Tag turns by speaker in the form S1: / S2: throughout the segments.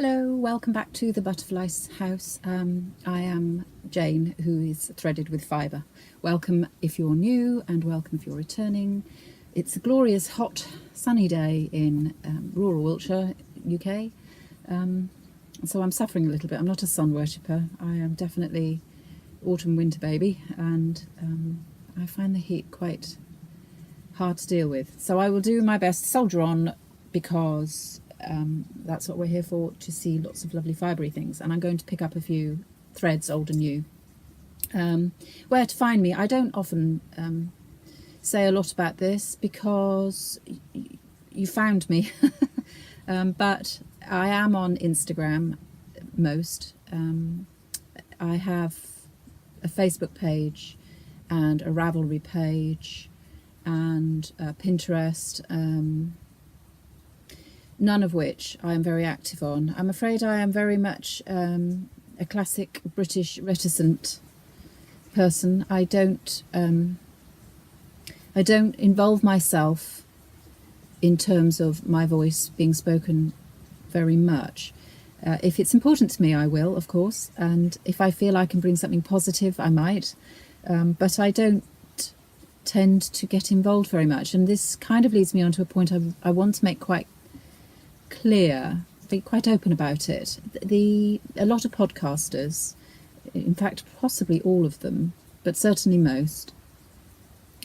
S1: Hello, welcome back to the Butterfly's House. I am Jane, who is Threaded with Fibre. Welcome if you're new and welcome if you're returning. It's a glorious, hot, sunny day in rural Wiltshire, UK. So I'm suffering a little bit. I'm not a sun worshipper. I am definitely autumn winter baby, and I find the heat quite hard to deal with. So I will do my best to soldier on, because that's what we're here for, to see lots of lovely fibrey things. And I'm going to pick up a few threads, old and new. Where to find me, I don't often say a lot about this, because you found me. But I am on Instagram most. I have a Facebook page and a Ravelry page and Pinterest, none of which I am very active on. I'm afraid I am very much a classic British reticent person. I don't involve myself in terms of my voice being spoken very much. If it's important to me, I will, of course, and if I feel I can bring something positive, I might, but I don't tend to get involved very much. And this kind of leads me on to a point I want to make quite clear, be quite open about it. A lot of podcasters, in fact possibly all of them, but certainly most,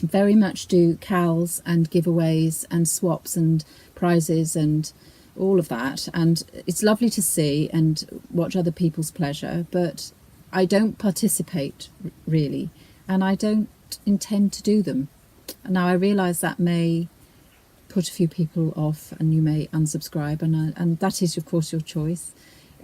S1: very much do cals and giveaways and swaps and prizes and all of that, and it's lovely to see and watch other people's pleasure, but I don't participate really, and I don't intend to do them. Now I realise that may put a few people off and you may unsubscribe, and that is of course your choice,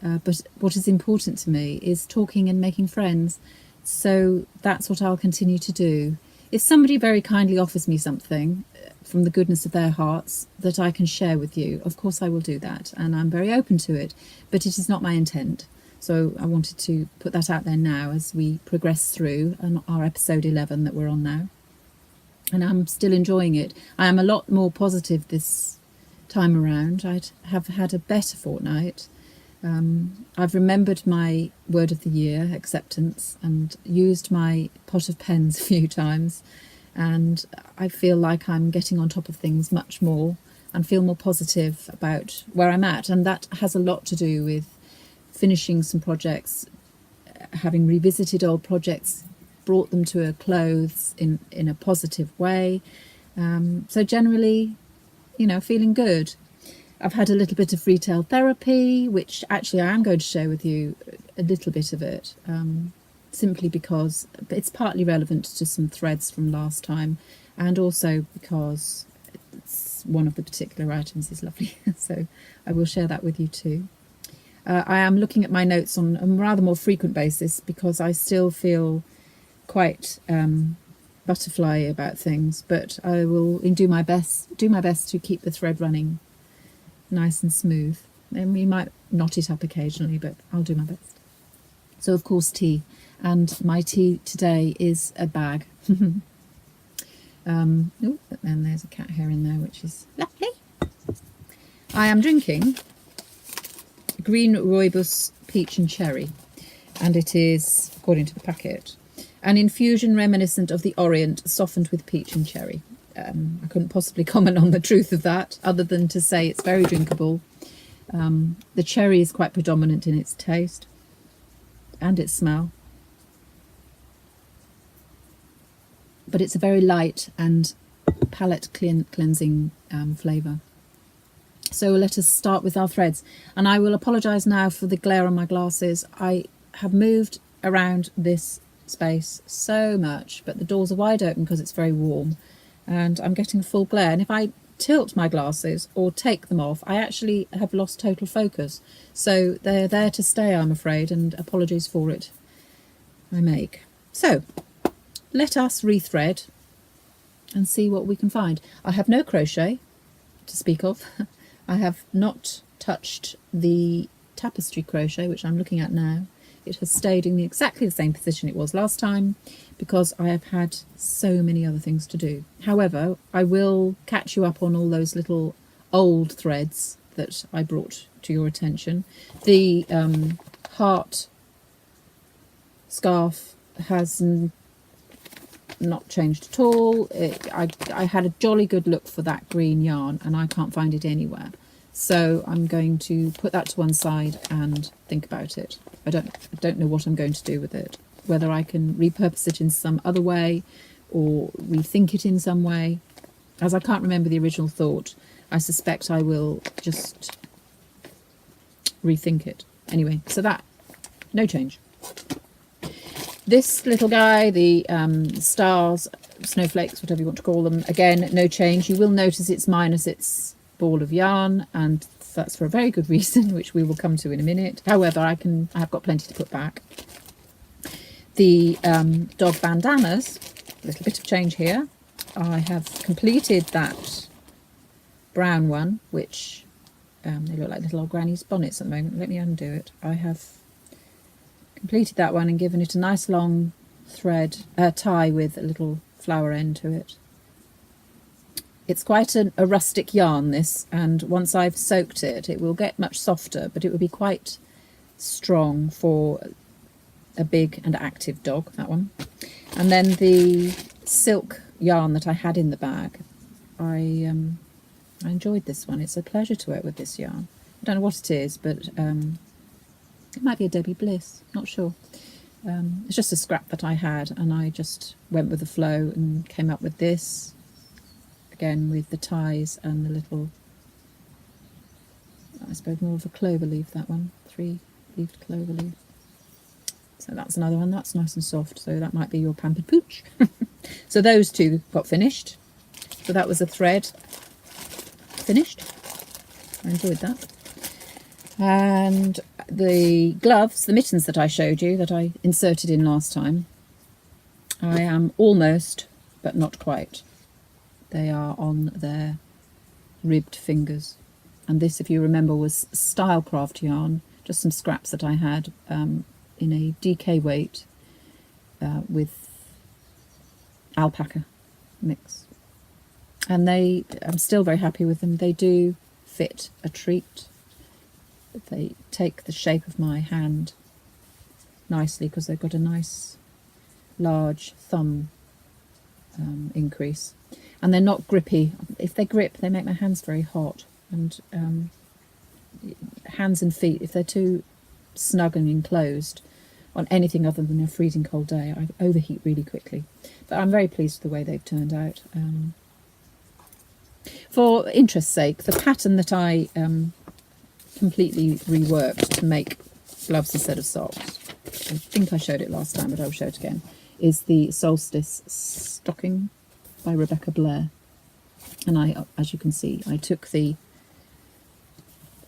S1: but what is important to me is talking and making friends, so that's what I'll continue to do. If somebody very kindly offers me something from the goodness of their hearts that I can share with you, of course I will do that, and I'm very open to it, but it is not my intent. So I wanted to put that out there now as we progress through our episode 11 that we're on now. And I'm still enjoying it. I am a lot more positive this time around. I have had a better fortnight. I've remembered my word of the year, acceptance, and used my pot of pens a few times. And I feel like I'm getting on top of things much more and feel more positive about where I'm at. And that has a lot to do with finishing some projects, having revisited old projects, brought them to a close in a positive way. So generally, feeling good. I've had a little bit of retail therapy, which actually I am going to share with you a little bit of it, simply because it's partly relevant to some threads from last time, and also because it's one of the particular items is lovely. So I will share that with you too. I am looking at my notes on a rather more frequent basis, because I still feel quite butterfly about things, but I will do my best to keep the thread running nice and smooth. And we might knot it up occasionally, but I'll do my best. So of course tea, and my tea today is a bag. And there's a cat hair in there, which is lovely. I am drinking green rooibos peach and cherry, and it is, according to the packet, an infusion reminiscent of the Orient, softened with peach and cherry. I couldn't possibly comment on the truth of that, other than to say it's very drinkable. The cherry is quite predominant in its taste and its smell, but it's a very light and palate cleansing flavour. So let us start with our threads, and I will apologise now for the glare on my glasses. I have moved around this space so much, but the doors are wide open because it's very warm, and I'm getting a full glare, and if I tilt my glasses or take them off, I actually have lost total focus. So they're there to stay, I'm afraid, and apologies for it I make. So let us rethread and see what we can find. I have no crochet to speak of. I have not touched the tapestry crochet, which I'm looking at now. It has stayed in exactly the same position it was last time, because I have had so many other things to do. However, I will catch you up on all those little old threads that I brought to your attention. The heart scarf has not changed at all. I had a jolly good look for that green yarn and I can't find it anywhere. So I'm going to put that to one side and think about it. I don't know what I'm going to do with it, whether I can repurpose it in some other way or rethink it in some way. As I can't remember the original thought, I suspect I will just rethink it. Anyway, so that, no change. This little guy, the stars, snowflakes, whatever you want to call them, again, no change. You will notice it's minus its ball of yarn, and that's for a very good reason, which we will come to in a minute. However, I have got plenty to put back. The dog bandanas, a little bit of change here. I have completed that brown one, which they look like little old granny's bonnets at the moment. Let me undo it. I have completed that one and given it a nice long thread tie with a little flower end to it. It's quite a rustic yarn, this, and once I've soaked it, it will get much softer, but it will be quite strong for a big and active dog, that one. And then the silk yarn that I had in the bag, I enjoyed this one. It's a pleasure to work with this yarn. I don't know what it is, but it might be a Debbie Bliss, not sure. It's just a scrap that I had, and I just went with the flow and came up with this, again with the ties and the little, I suppose more of a clover leaf, that one, 3-leaved clover leaf. So that's another one, that's nice and soft, so that might be your pampered pooch. So those two got finished. So that was a thread finished. I enjoyed that. And the gloves, the mittens that I showed you, that I inserted in last time, I am almost, but not quite. They are on their ribbed fingers. And this, if you remember, was Stylecraft yarn, just some scraps that I had in a DK weight with alpaca mix. And I'm still very happy with them. They do fit a treat. They take the shape of my hand nicely because they've got a nice large thumb increase, and they're not grippy. If they grip, they make my hands very hot, and hands and feet, if they're too snug and enclosed on anything other than a freezing cold day, I overheat really quickly. But I'm very pleased with the way they've turned out. For interest's sake, the pattern that I completely reworked to make gloves instead of socks, I think I showed it last time, but I'll show it again, is the Solstice Stocking by Rebecca Blair. And I, as you can see, I took the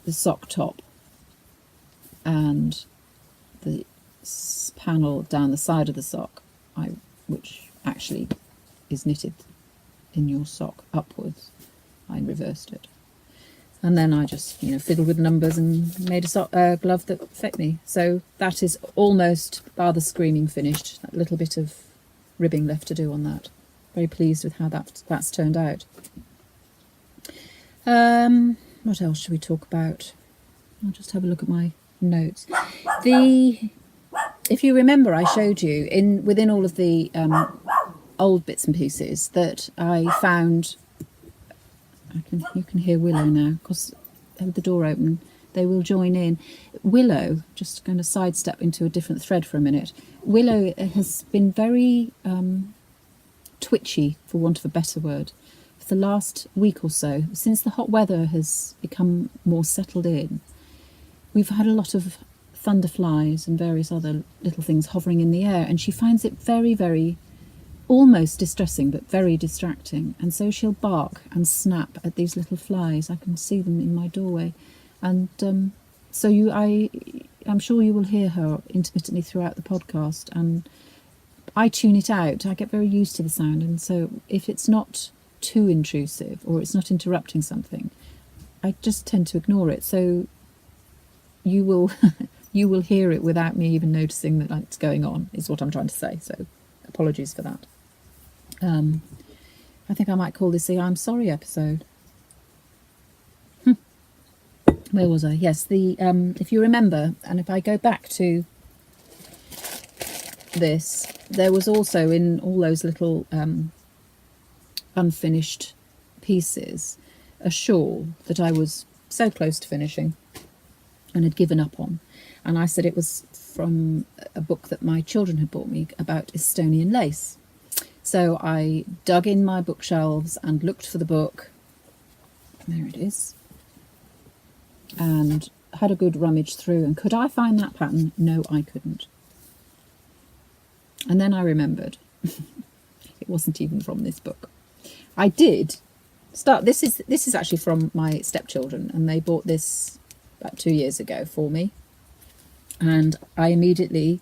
S1: sock top and the panel down the side of the sock, which actually is knitted in your sock upwards. I reversed it. And then I just, fiddled with numbers and made a glove that fit me. So that is almost, bar the screaming, finished. That little bit of ribbing left to do on that. Very pleased with how that's turned out. What else should we talk about? I'll just have a look at my notes. If you remember, I showed you within all of the old bits and pieces that I found. You can hear Willow now because with the door open, they will join in. Willow, just going to sidestep into a different thread for a minute. Willow has been very twitchy, for want of a better word, for the last week or so, since the hot weather has become more settled in. We've had a lot of thunderflies and various other little things hovering in the air, and she finds it very, very almost distressing, but very distracting. And so she'll bark and snap at these little flies. I can see them in my doorway. And so I'm sure you will hear her intermittently throughout the podcast. And I tune it out. I get very used to the sound. And so if it's not too intrusive or it's not interrupting something, I just tend to ignore it. So you will you will hear it without me even noticing that it's going on, is what I'm trying to say. So apologies for that. I think I might call this the I'm Sorry episode. Where was I? Yes, the if you remember, and if I go back to this, there was also in all those little unfinished pieces a shawl that I was so close to finishing and had given up on. And I said it was from a book that my children had bought me about Estonian lace. So I dug in my bookshelves and looked for the book. There it is. And had a good rummage through. And could I find that pattern? No, I couldn't. And then I remembered it wasn't even from this book. I did start. This is actually from my stepchildren, and they bought this about 2 years ago for me. And I immediately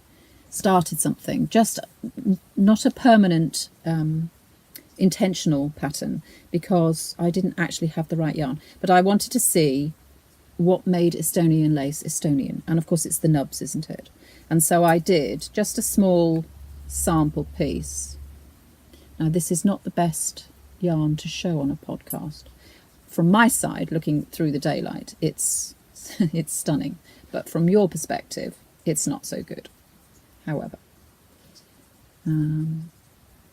S1: started something, just not a permanent intentional pattern, because I didn't actually have the right yarn, but I wanted to see what made Estonian lace Estonian. And of course it's the nubs, isn't it? And so I did just a small sample piece. Now this is not the best yarn to show on a podcast. From my side, looking through the daylight, it's it's stunning, but from your perspective it's not so good. However,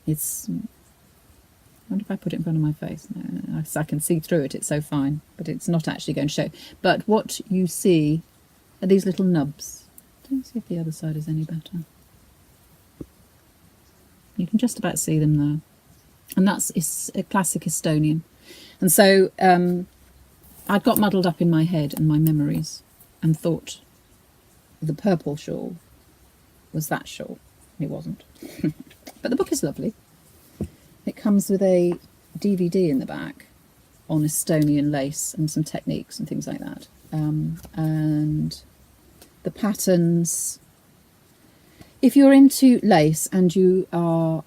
S1: it's, I wonder if I put it in front of my face. No, I can see through it, it's so fine, but it's not actually going to show. But what you see are these little nubs. Don't see if the other side is any better. You can just about see them there. And it's a classic Estonian. And so I'd got muddled up in my head and my memories and thought the purple shawl was that shawl. It wasn't. But the book is lovely. It comes with a DVD in the back on Estonian lace and some techniques and things like that. And the patterns, if you're into lace and you are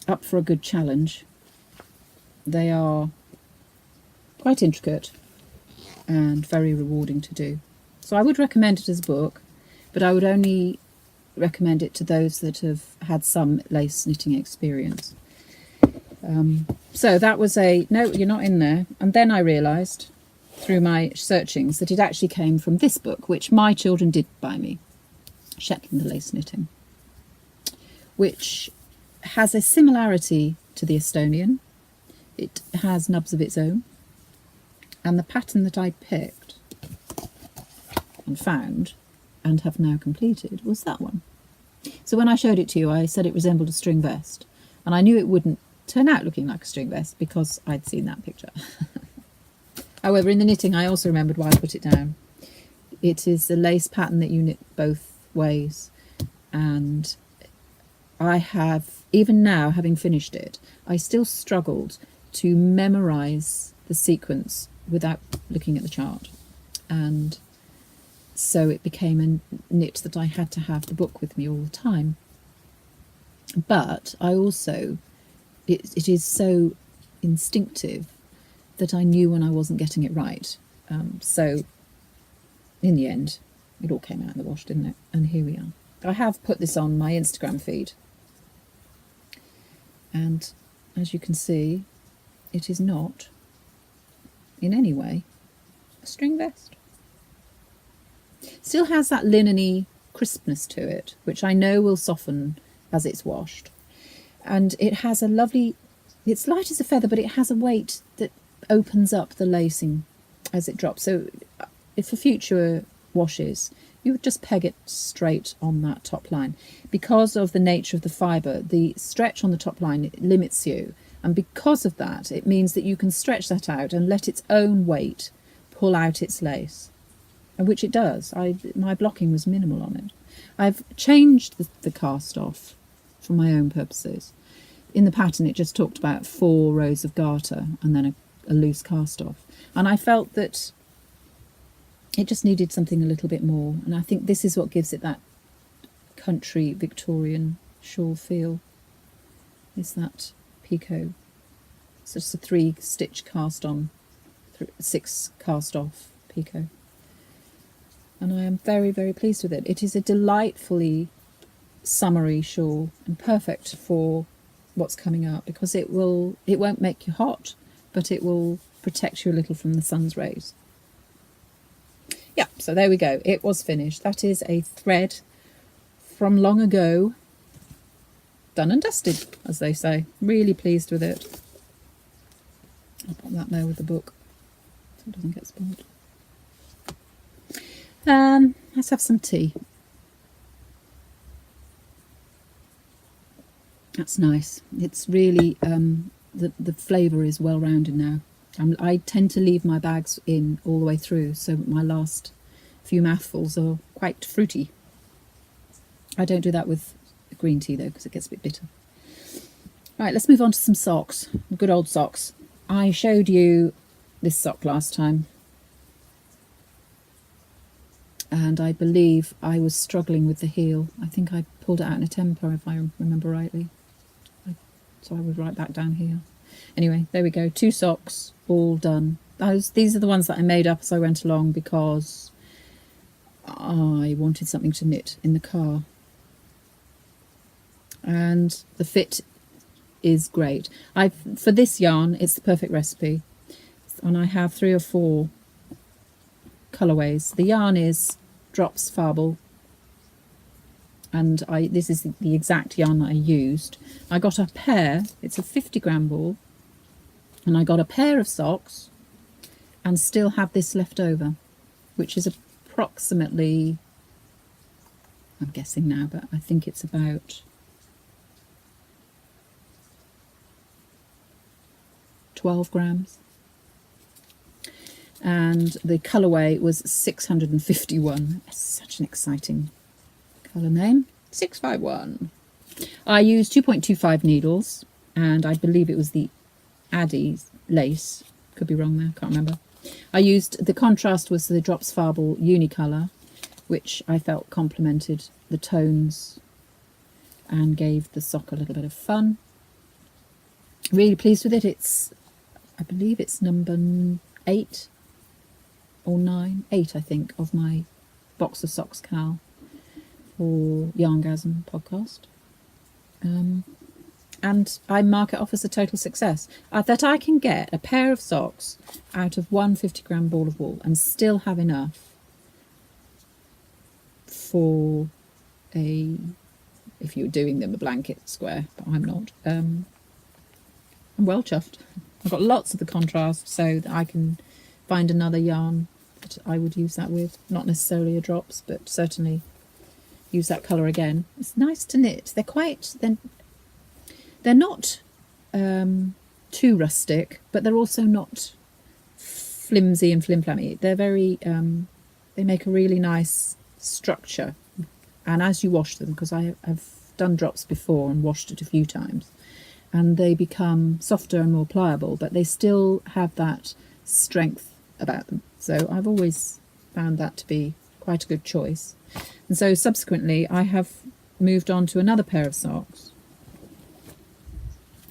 S1: up for a good challenge, they are quite intricate and very rewarding to do. So I would recommend it as a book, but I would only recommend it to those that have had some lace knitting experience. So that was no, you're not in there. And then I realised through my searchings that it actually came from this book, which my children did buy me, Shetland the Lace Knitting, which has a similarity to the Estonian. It has nubs of its own. And the pattern that I picked and found and have now completed was that one. So when I showed it to you, I said it resembled a string vest, and I knew it wouldn't turn out looking like a string vest because I'd seen that picture. However, in the knitting I also remembered why I put it down. It is a lace pattern that you knit both ways, and I have, even now having finished it, I still struggled to memorise the sequence without looking at the chart, and so it became a knit that I had to have the book with me all the time. But I also, it is so instinctive that I knew when I wasn't getting it right. So in the end, it all came out in the wash, didn't it? And here we are. I have put this on my Instagram feed, and as you can see, it is not in any way a string vest. Still has that linen-y crispness to it, which I know will soften as it's washed. And it has a lovely, it's light as a feather, but it has a weight that opens up the lacing as it drops. So if for future washes, you would just peg it straight on that top line. Because of the nature of the fibre, the stretch on the top line, it limits you. And because of that, it means that you can stretch that out and let its own weight pull out its lace. And which it does. My blocking was minimal on it. I've changed the cast off for my own purposes. In the pattern it just talked about 4 rows of garter and then a loose cast off. And I felt that it just needed something a little bit more. And I think this is what gives it that country Victorian shawl feel. Is that picot. It's just a 3-stitch cast on, 6 cast off picot. And I am very, very pleased with it. It is a delightfully summery shawl and perfect for what's coming up, because it won't make you hot, but it will protect you a little from the sun's rays. Yeah, so there we go. It was finished. That is a thread from long ago. Done and dusted, as they say. Really pleased with it. I'll put that there with the book so it doesn't get spoiled. Let's have some tea. That's nice. It's really, the flavour is well rounded now. I tend to leave my bags in all the way through, so my last few mouthfuls are quite fruity. I don't do that with green tea though, because it gets a bit bitter. Right, let's move on to some socks. Good old socks. I showed you this sock last time, and I believe I was struggling with the heel. I think I pulled it out in a temper, if I remember rightly. So I would write that down here. Anyway, there we go. 2 socks, all done. These are the ones that I made up as I went along because I wanted something to knit in the car. And the fit is great. For this yarn, it's the perfect recipe. And I have 3 or 4 colourways. The yarn is Drops Fable. And this is the exact yarn that I used. I got a pair, it's a 50-gram ball, and I got a pair of socks and still have this left over, which is approximately, I'm guessing now, but I think it's about 12 grams. And the colourway was 651. Such an exciting colour name. 651. I used 2.25 needles, and I believe it was the Addy lace. Could be wrong there, can't remember. I used, the contrast was the Drops Fable Unicolor, which I felt complemented the tones and gave the sock a little bit of fun. Really pleased with it. It's, I believe it's number 8 or 9, 8 I think, of my Box of Socks Cal for Yarngasm podcast. And I mark it off as a total success. That I can get a pair of socks out of one 50-gram ball of wool and still have enough for if you're doing them a blanket square, but I'm not. I'm well chuffed. I've got lots of the contrast so that I can find another yarn that I would use that with. Not necessarily a Drops, but certainly use that colour again. It's nice to knit. They're not too rustic, but they're also not flimsy and flim-flammy. They're very, they make a really nice structure. And as you wash them, because I have done Drops before and washed it a few times, and they become softer and more pliable, but they still have that strength about them. So I've always found that to be quite a good choice. And so subsequently I have moved on to another pair of socks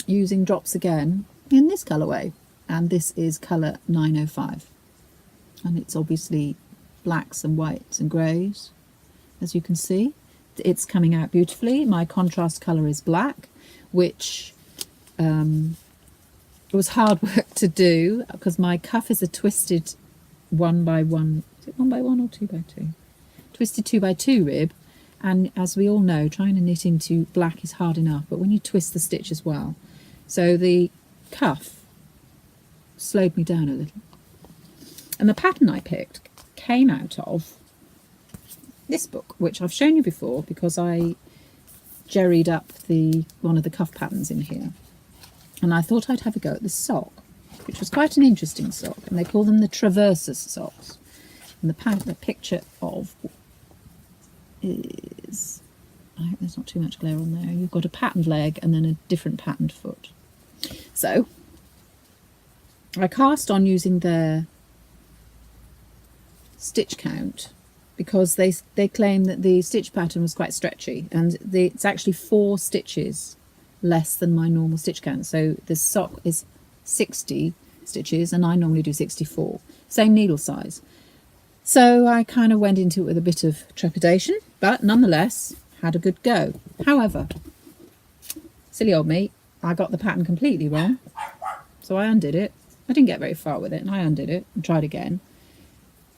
S1: using Drops again in this colourway, and this is colour 905, and it's obviously blacks and whites and greys. As you can see, it's coming out beautifully. My contrast colour is black, which it was hard work to do because my cuff is a twisted 1x1. Is it 1x1 or 2x2? Twisted 2x2 rib, and as we all know, trying to knit into black is hard enough, but when you twist the stitch as well, so the cuff slowed me down a little. And the pattern I picked came out of this book, which I've shown you before because I jerried up one of the cuff patterns in here, and I thought I'd have a go at the sock, which was quite an interesting sock, and they call them the Traversus socks. And the picture of is, I hope there's not too much glare on there, you've got a patterned leg and then a different patterned foot. So I cast on using their stitch count because they claim that the stitch pattern was quite stretchy, and it's actually 4 stitches less than my normal stitch count. So the sock is 60 stitches and I normally do 64, same needle size. So I kind of went into it with a bit of trepidation, but nonetheless had a good go. However, silly old me, I got the pattern completely wrong. So I undid it. I didn't get very far with it, and I undid it and tried again.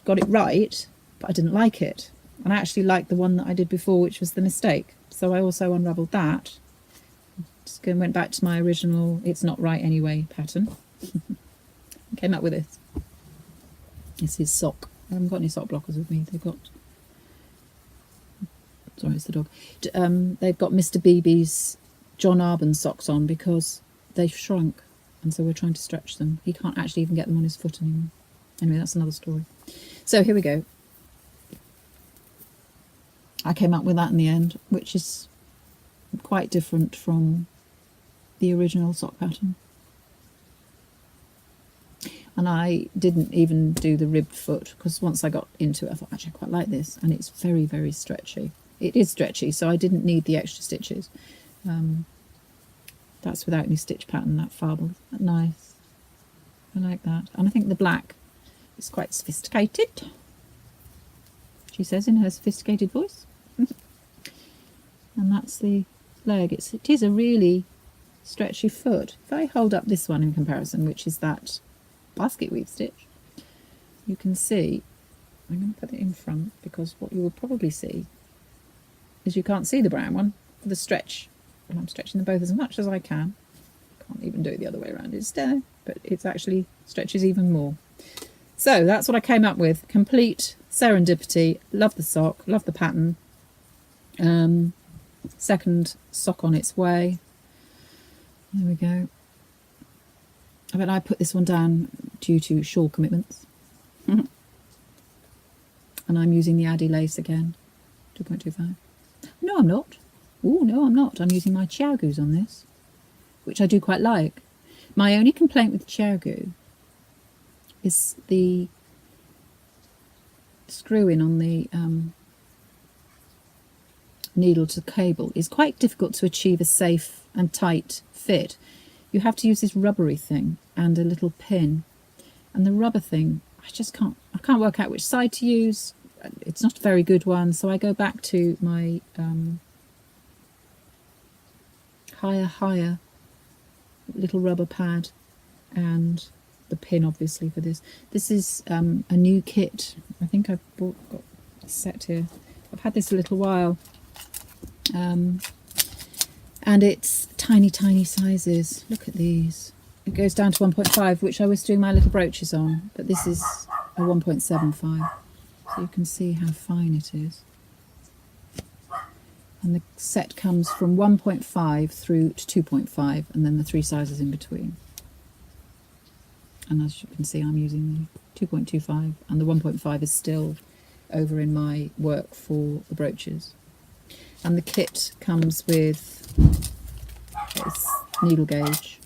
S1: Got it right, but I didn't like it. And I actually liked the one that I did before, which was the mistake. So I also unravelled that. Just went back to my original it's not right anyway pattern. Came up with this. This is sock. I haven't got any sock blockers with me. They've got... Sorry, it's the dog. They've got Mr. BB's John Arbon socks on because they've shrunk. And so we're trying to stretch them. He can't actually even get them on his foot anymore. Anyway, that's another story. So here we go. I came up with that in the end, which is quite different from the original sock pattern. And I didn't even do the ribbed foot because once I got into it, I thought, actually, I quite like this. And it's very, very stretchy. It is stretchy, so I didn't need the extra stitches. That's without any stitch pattern, that Farble. That nice. I like that. And I think the black is quite sophisticated, she says in her sophisticated voice. And that's the leg. It is a really stretchy foot. If I hold up this one in comparison, which is that basket weave stitch, you can see, I'm going to put it in front because what you will probably see is you can't see the brown one for the stretch. And I'm stretching them both as much as I can. Can't even do it the other way around. It's there, but it's actually stretches even more. So that's what I came up with. Complete serendipity. Love the sock. Love the pattern. Second sock on its way. There we go. I bet I put this one down due to shawl commitments. And I'm using the Addy lace again. 2.25. No, I'm not. Oh, no, I'm not. I'm using my Chiaogus on this, which I do quite like. My only complaint with Chiaogu is the screw-in on the needle to cable is quite difficult to achieve a safe and tight fit. You have to use this rubbery thing and a little pin. And the rubber thing, I can't work out which side to use. It's not a very good one, so I go back to my higher little rubber pad and the pin, obviously, for this. This is a new kit. I think I've got a set here. I've had this a little while. And it's tiny, tiny sizes. Look at these. It goes down to 1.5, which I was doing my little brooches on, but this is a 1.75. So you can see how fine it is. And the set comes from 1.5 through to 2.5, and then the 3 sizes in between. And as you can see, I'm using the 2.25, and the 1.5 is still over in my work for the brooches. And the kit comes with this needle gauge.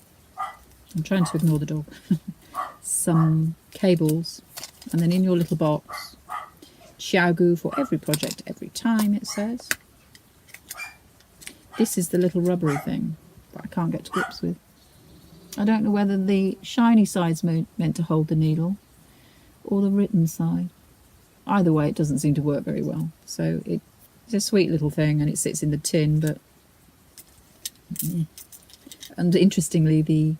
S1: I'm trying to ignore the dog. Some cables, and then in your little box, Xiaogu for every project, every time, it says. This is the little rubbery thing that I can't get to grips with. I don't know whether the shiny side's meant to hold the needle or the written side. Either way, it doesn't seem to work very well. So it's a sweet little thing, and it sits in the tin, but... And interestingly, the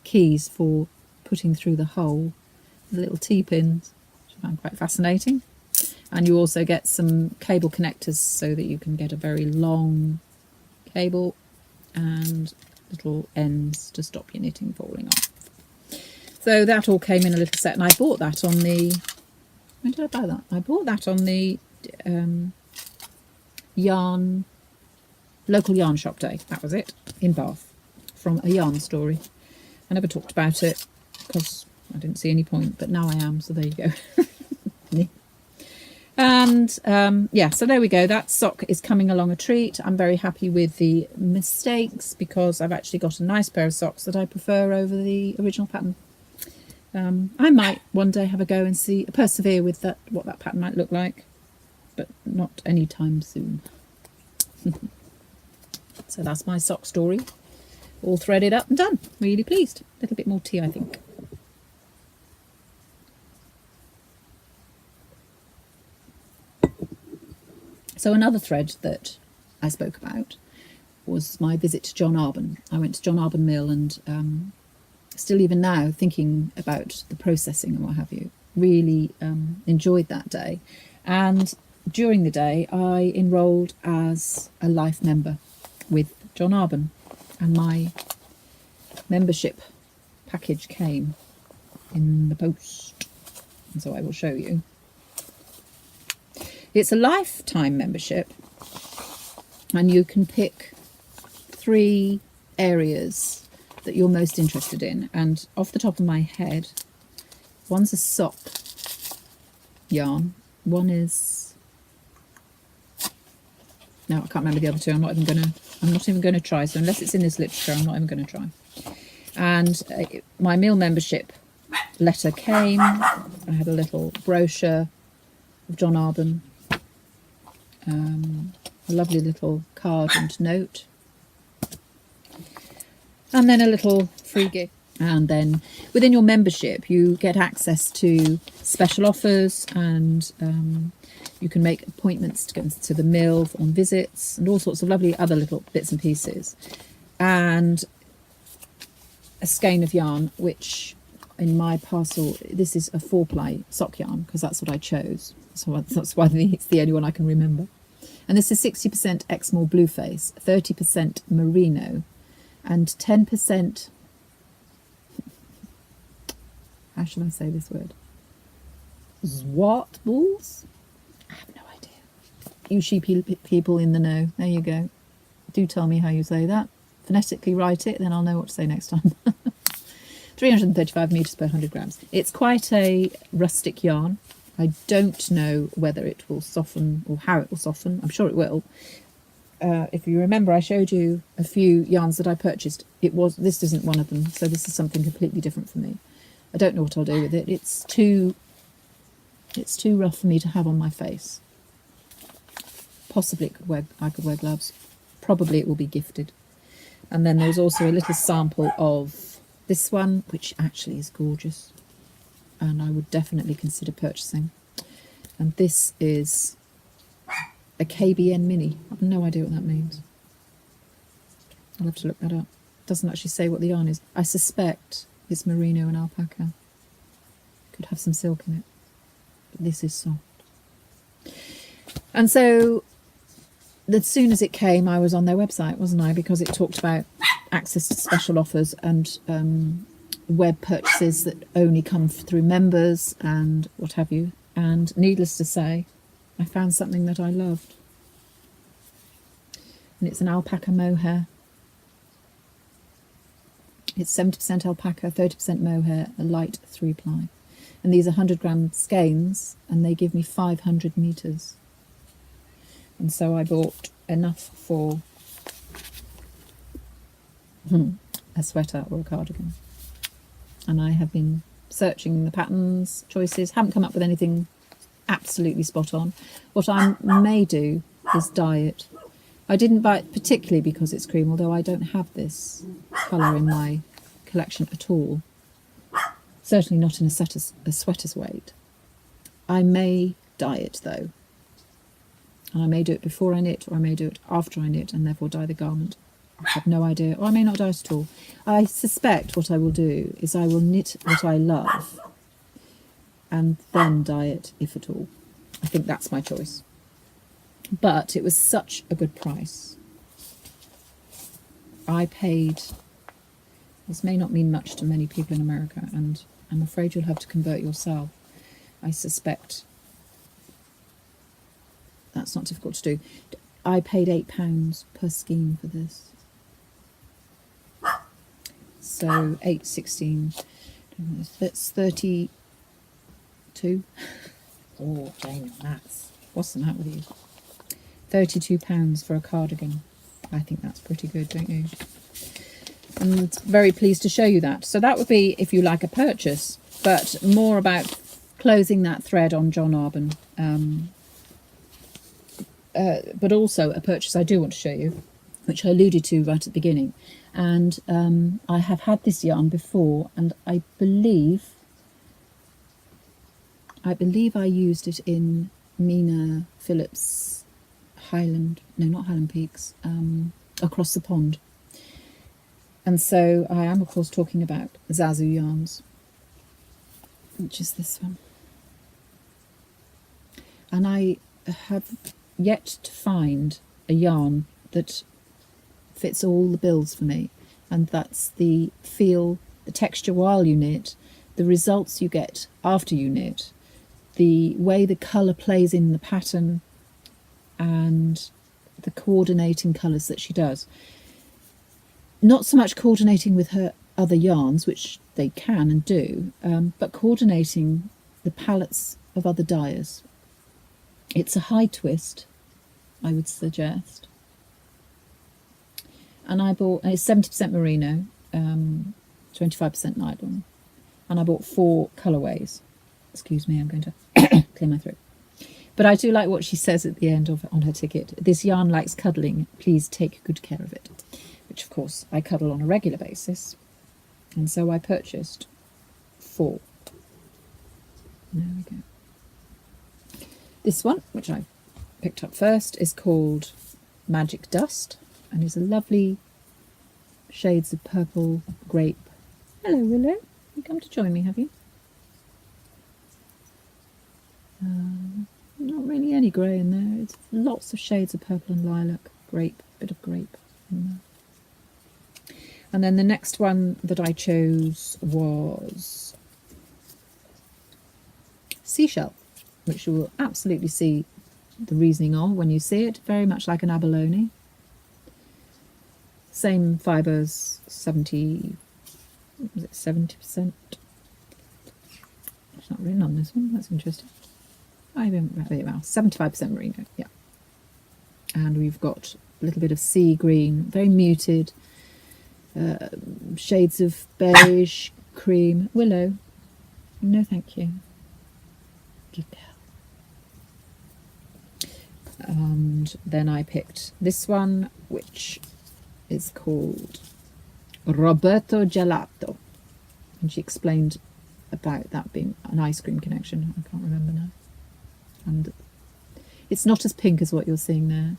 S1: keys for putting through the hole, the little T-pins, which I find quite fascinating. And you also get some cable connectors so that you can get a very long cable and little ends to stop your knitting falling off. So that all came in a little set, and I bought that on the... When did I buy that? I bought that on the local yarn shop day. That was it, in Bath, from a yarn story. I never talked about it because I didn't see any point, but now I am, so there you go. And yeah, so there we go. That sock is coming along a treat. I'm very happy with the mistakes because I've actually got a nice pair of socks that I prefer over the original pattern. I might one day have a go and persevere with what that pattern might look like, but not anytime soon. So that's my sock story, all threaded up and done. Really pleased. A little bit more tea, I think. So another thread that I spoke about was my visit to John Arbon. I went to John Arbon Mill, and still even now thinking about the processing and what have you, really enjoyed that day. And during the day, I enrolled as a life member with John Arbon, and my membership package came in the post, and so I will show you. It's a lifetime membership, and you can pick 3 areas that you're most interested in. And off the top of my head, one's a sock yarn, one is, no, I can't remember the other two. I'm not even gonna try. So unless it's in this literature, I'm not even going to try. And my meal membership letter came. I had a little brochure of John Arbon, a lovely little card and note, and then a little free gift. And then within your membership, you get access to special offers, and you can make appointments to go to the mill on visits and all sorts of lovely other little bits and pieces. And a skein of yarn, which in my parcel, this is a 4-ply sock yarn, because that's what I chose. So that's why it's the only one I can remember. And this is 60% Exmoor Blueface, 30% Merino, and 10%, how should I say this word? Zwartbles? I have no idea. You sheepy people in the know, there you go. Do tell me how you say that. Phonetically write it, then I'll know what to say next time. 335 metres per 100 grams. It's quite a rustic yarn. I don't know whether it will soften or how it will soften. I'm sure it will. If you remember, I showed you a few yarns that I purchased. This isn't one of them, so this is something completely different for me. I don't know what I'll do with it. It's too rough for me to have on my face. Possibly I could wear gloves. Probably it will be gifted. And then there's also a little sample of this one, which actually is gorgeous, and I would definitely consider purchasing. And this is a KBN Mini. I have no idea what that means. I'll have to look that up. It doesn't actually say what the yarn is. I suspect it's merino and alpaca. Could have some silk in it, but this is soft. And so as soon as it came, I was on their website, wasn't I? Because it talked about access to special offers and web purchases that only come through members and what have you. And needless to say, I found something that I loved. And it's an alpaca mohair. It's 70% alpaca, 30% mohair, a light 3-ply. And these are 100-gram skeins, and they give me 500 metres. And so I bought enough for a sweater or a cardigan. And I have been searching the patterns, choices, haven't come up with anything absolutely spot on. What I may do is dye it. I didn't buy it particularly because it's cream, although I don't have this colour in my collection at all. Certainly not in a sweater's weight. I may dye it though. And I may do it before I knit, or I may do it after I knit and therefore dye the garment. I have no idea. Or I may not dye it at all. I suspect what I will do is I will knit what I love and then dye it, if at all. I think that's my choice. But it was such a good price. I paid, this may not mean much to many people in America, and I'm afraid you'll have to convert yourself. I suspect that's not difficult to do. I paid £8 per skein for this. So 8/16, that's 32. Oh, dang, maths. What's the matter with you? £32 for a cardigan. I think that's pretty good, don't you? And very pleased to show you that. So that would be, if you like, a purchase, but more about closing that thread on John Arbon. But also a purchase I do want to show you, which I alluded to right at the beginning. And I have had this yarn before, and I believe I used it in Mina Phillips' Highland, no, not Highland Peaks, Across the Pond. And so I am, of course, talking about Zazu yarns, which is this one. and I have yet to find a yarn that fits all the bills for me, and that's the feel, the texture while you knit, the results you get after you knit, the way the colour plays in the pattern, and the coordinating colours that she does. Not so much coordinating with her other yarns, which they can and do, but coordinating the palettes of other dyers. It's a high twist, I would suggest. And I bought, it's 70% merino, 25% nylon. And I bought 4 colourways. Excuse me, I'm going to clear my throat. But I do like what she says at the end on her ticket. This yarn likes cuddling. Please take good care of it. Which, of course, I cuddle on a regular basis. And so I purchased 4. There we go. This one, which I picked up first, is called Magic Dust, and is a lovely shades of purple grape. Hello, Willow. You come to join me, have you? Not really any grey in there. It's lots of shades of purple and lilac, grape, bit of grape in there. And then the next one that I chose was Seashell, which you will absolutely see the reasoning of when you see it. Very much like an abalone. Same fibres, 70%. It's not written on this one. That's interesting. I haven't read it well. 75% merino, yeah. And we've got a little bit of sea green, very muted, shades of beige, cream. Willow, no thank you. Good girl. And then I picked this one, which is called Roberto Gelato. And she explained about that being an ice cream connection. I can't remember now. And it's not as pink as what you're seeing there.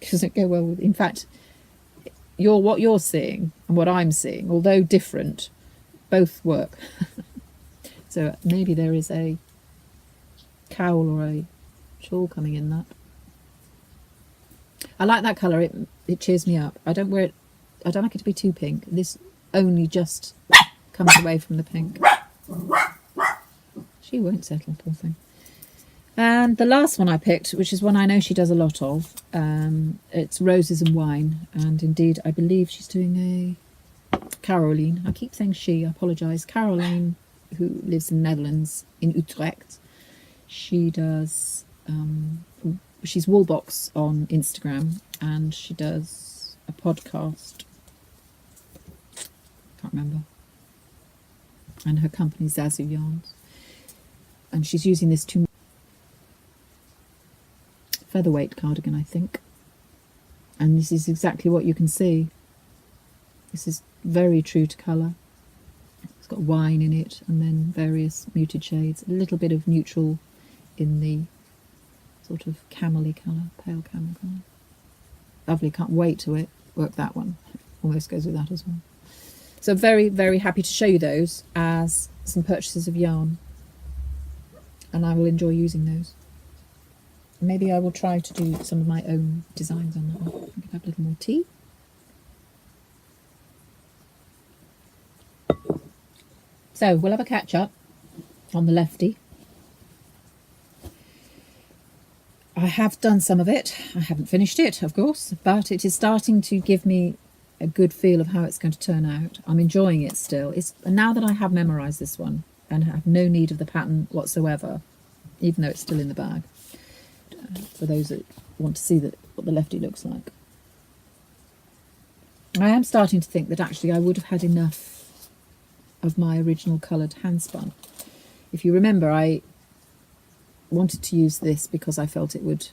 S1: It doesn't go well with, in fact, what you're seeing and what I'm seeing, although different, both work. So maybe there is a cowl or a shawl coming in that. I like that colour. It cheers me up. I don't wear it. I don't like it to be too pink. This only just comes away from the pink. She won't settle, poor thing. And the last one I picked, which is one I know she does a lot of, it's Roses and Wine. And indeed, I believe she's doing a Caroline. I keep saying she, I apologise. Caroline, who lives in the Netherlands, in Utrecht. She does, she's Woolbox on Instagram, and she does a podcast. Can't remember. And her company, Zazu Yarns. And she's using this featherweight cardigan, I think. And this is exactly what you can see. This is very true to colour. It's got wine in it, and then various muted shades. A little bit of neutral in the sort of camel-y colour, pale camel colour. Lovely, can't wait to work that one. Almost goes with that as well. So very, very happy to show you those as some purchases of yarn. And I will enjoy using those. Maybe I will try to do some of my own designs on that one. I can have a little more tea. So we'll have a catch up on the lefty. I have done some of it. I haven't finished it, of course, but it is starting to give me a good feel of how it's going to turn out. I'm enjoying it still. Now that I have memorised this one and have no need of the pattern whatsoever, even though it's still in the bag, for those that want to see what the lefty looks like. I am starting to think that actually I would have had enough of my original coloured handspun. If you remember, I wanted to use this because I felt it would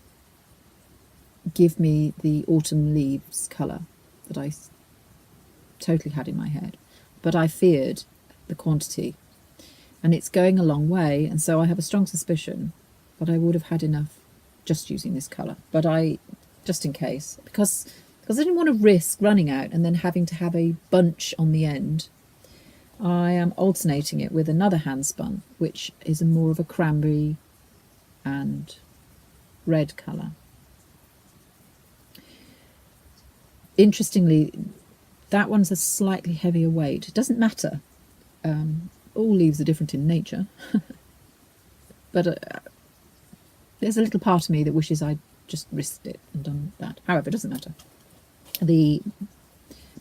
S1: give me the autumn leaves colour that I totally had in my head, but I feared the quantity, and it's going a long way, and so I have a strong suspicion that I would have had enough just using this colour, but just in case, because I didn't want to risk running out and then having to have a bunch on the end. I am alternating it with another handspun, which is more of a cranberry and red colour. Interestingly, that one's a slightly heavier weight. It doesn't matter. All leaves are different in nature. But there's a little part of me that wishes I'd just risked it and done that. However, it doesn't matter. The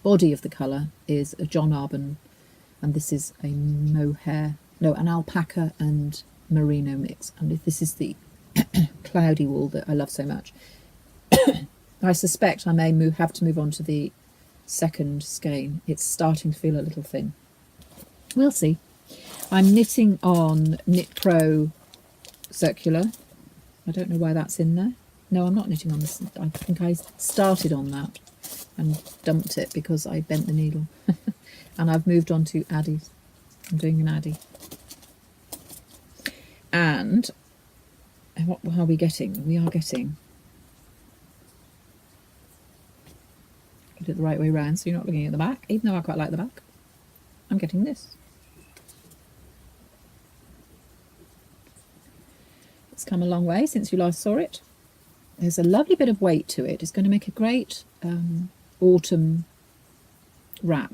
S1: body of the colour is a John Arbon, and this is a an alpaca and merino mix. And this is the cloudy wool that I love so much. I suspect I may have to move on to the second skein. It's starting to feel a little thin. We'll see. I'm knitting on Knit Pro Circular. I don't know why that's in there. No, I'm not knitting on this. I think I started on that and dumped it because I bent the needle. And I've moved on to Addies. I'm doing an Addie. And what are we getting? We are getting... Get it the right way around so you're not looking at the back, even though I quite like the back. I'm getting this. It's come a long way since you last saw it. There's a lovely bit of weight to it. It's going to make a great autumn wrap.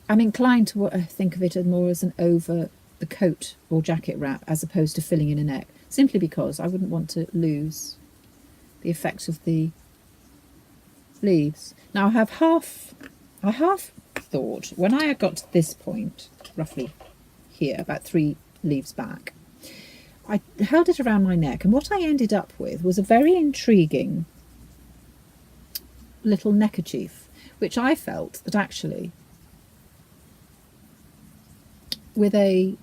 S1: I'm inclined to think of it more as an over the coat or jacket wrap as opposed to filling in a neck, simply because I wouldn't want to lose the effect of the leaves. Now I half thought, when I got to this point, roughly here, about 3 leaves back, I held it around my neck, and what I ended up with was a very intriguing little neckerchief, which I felt that actually, with a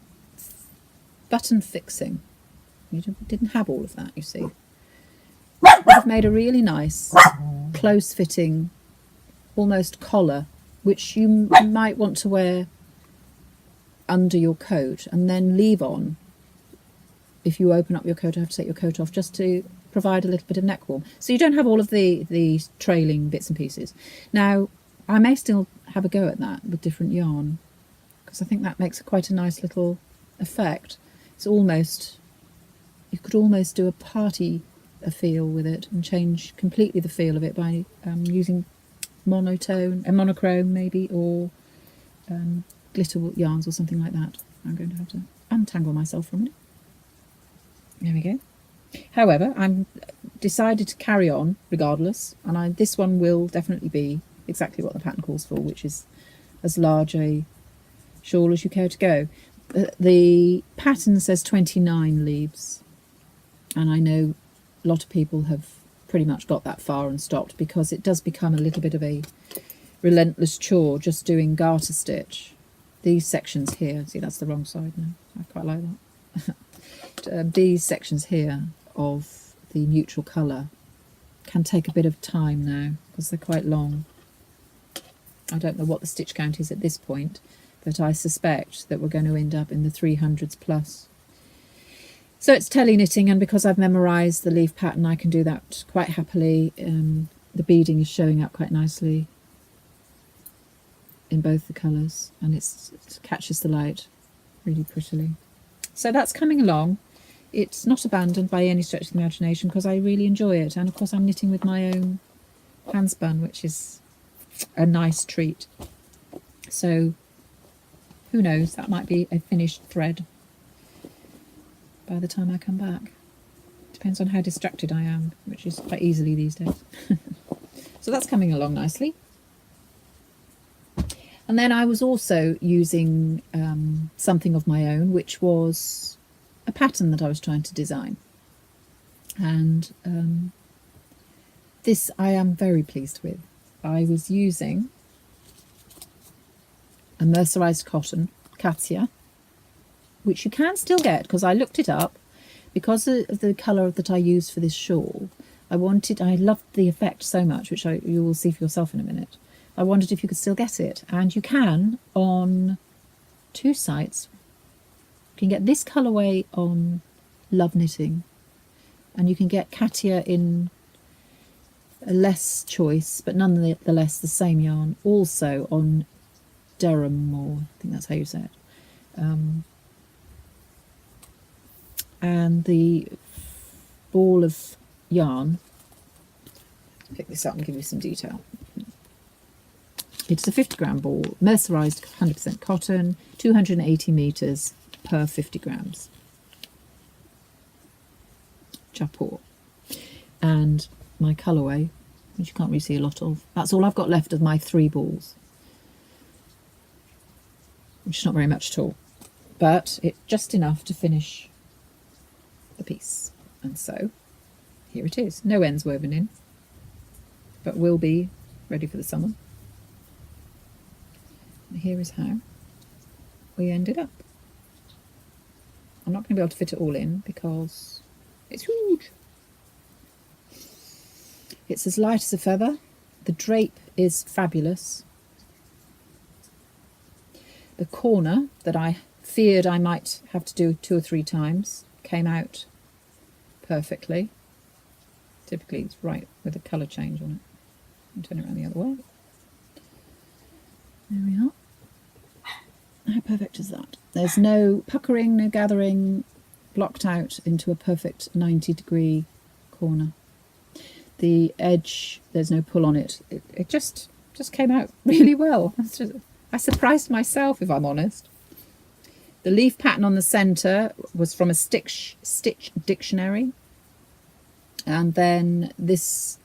S1: button fixing, you didn't have all of that, you see, would have made a really nice, close-fitting, almost collar, which you might want to wear under your coat and then leave on. If you open up your coat, I have to take your coat off just to provide a little bit of neck warm. So you don't have all of the trailing bits and pieces. Now, I may still have a go at that with different yarn, because I think that makes quite a nice little effect. It's almost, you could almost do a party feel with it and change completely the feel of it by using monochrome maybe, or glitter yarns or something like that. I'm going to have to untangle myself from it. There we go. However, I'm decided to carry on regardless, and this one will definitely be exactly what the pattern calls for, which is as large a shawl as you care to go. The pattern says 29 leaves, and I know a lot of people have pretty much got that far and stopped, because it does become a little bit of a relentless chore just doing garter stitch. These sections here, see, that's the wrong side now, I quite like that. These sections here of the neutral colour can take a bit of time now because they're quite long. I don't know what the stitch count is at this point, but I suspect that we're going to end up in the 300s plus. So it's tele knitting, and because I've memorised the leaf pattern, I can do that quite happily. The beading is showing up quite nicely in both the colours, and it catches the light really prettily. So that's coming along. It's not abandoned by any stretch of the imagination, because I really enjoy it. And of course I'm knitting with my own handspun, which is a nice treat. So who knows, that might be a finished thread by the time I come back. Depends on how distracted I am, which is quite easily these days. So that's coming along nicely. And then I was also using something of my own, which was a pattern that I was trying to design. And this I am very pleased with. I was using a mercerized cotton, Katia, which you can still get, because I looked it up. Because of the colour that I used for this shawl, I loved the effect so much, which you will see for yourself in a minute. I wondered if you could still get it, and you can on 2 sites. You can get this colourway on Love Knitting, and you can get Katia in a less choice, but nonetheless the same yarn, also on Durham, or I think that's how you say it. and the ball of yarn, pick this up and give you some detail. It's a 50-gram ball, mercerised 100% cotton, 280 metres per 50 grams. Chapeau. And my colourway, which you can't really see a lot of, that's all I've got left of my 3 balls, which is not very much at all, but it's just enough to finish the piece. And so here it is. No ends woven in, but will be ready for the summer. And here is how we ended up. I'm not going to be able to fit it all in because it's huge. It's as light as a feather. The drape is fabulous. The corner that I feared I might have to do 2 or 3 times came out perfectly. Typically it's right with a colour change on it. And turn it around the other way. There we are. How perfect is that? There's no puckering, no gathering, blocked out into a perfect 90-degree corner. The edge, there's no pull on it. It just came out really well. I surprised myself, if I'm honest. The leaf pattern on the centre was from a stitch dictionary. And then this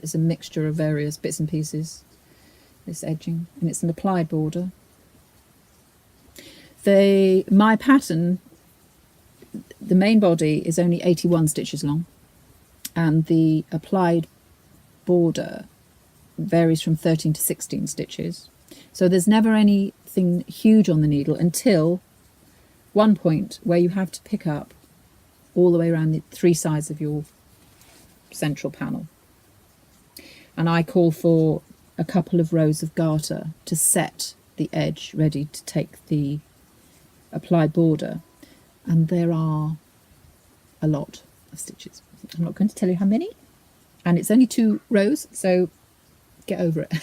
S1: is a mixture of various bits and pieces, this edging, and it's an applied border. My pattern, the main body is only 81 stitches long, and the applied border varies from 13 to 16 stitches. So there's never anything huge on the needle until one point where you have to pick up all the way around the 3 sides of your central panel. And I call for a couple of rows of garter to set the edge ready to take the applied border, and there are a lot of stitches. I'm not going to tell you how many, and it's only 2 rows, so get over it.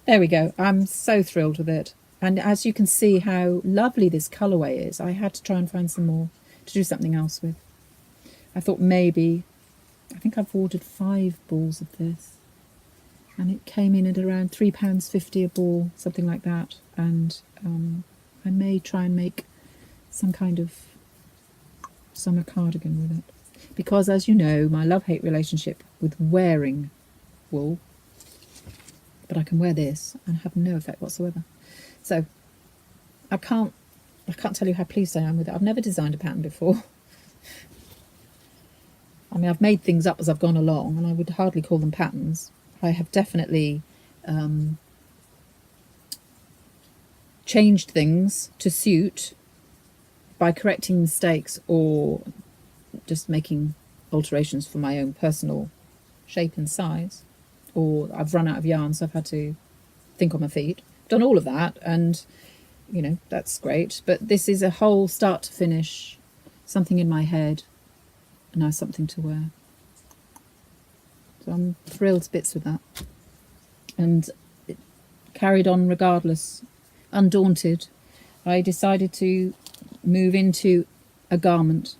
S1: There we go. I'm so thrilled with it, and as you can see how lovely this colourway is, I had to try and find some more to do something else with. I thought maybe, I think I've ordered 5 balls of this, and it came in at around £3.50 a ball, something like that, and I may try and make some kind of summer cardigan with it, because as you know, my love-hate relationship with wearing wool, but I can wear this and have no effect whatsoever. So I can't tell you how pleased I am with it. I've never designed a pattern before. I mean, I've made things up as I've gone along, and I would hardly call them patterns. I have definitely changed things to suit by correcting mistakes or just making alterations for my own personal shape and size, or I've run out of yarn, so I've had to think on my feet. Done all of that, and you know, that's great, but this is a whole start to finish, something in my head, and now something to wear. So I'm thrilled to bits with that, and it carried on regardless, undaunted. I decided to move into a garment.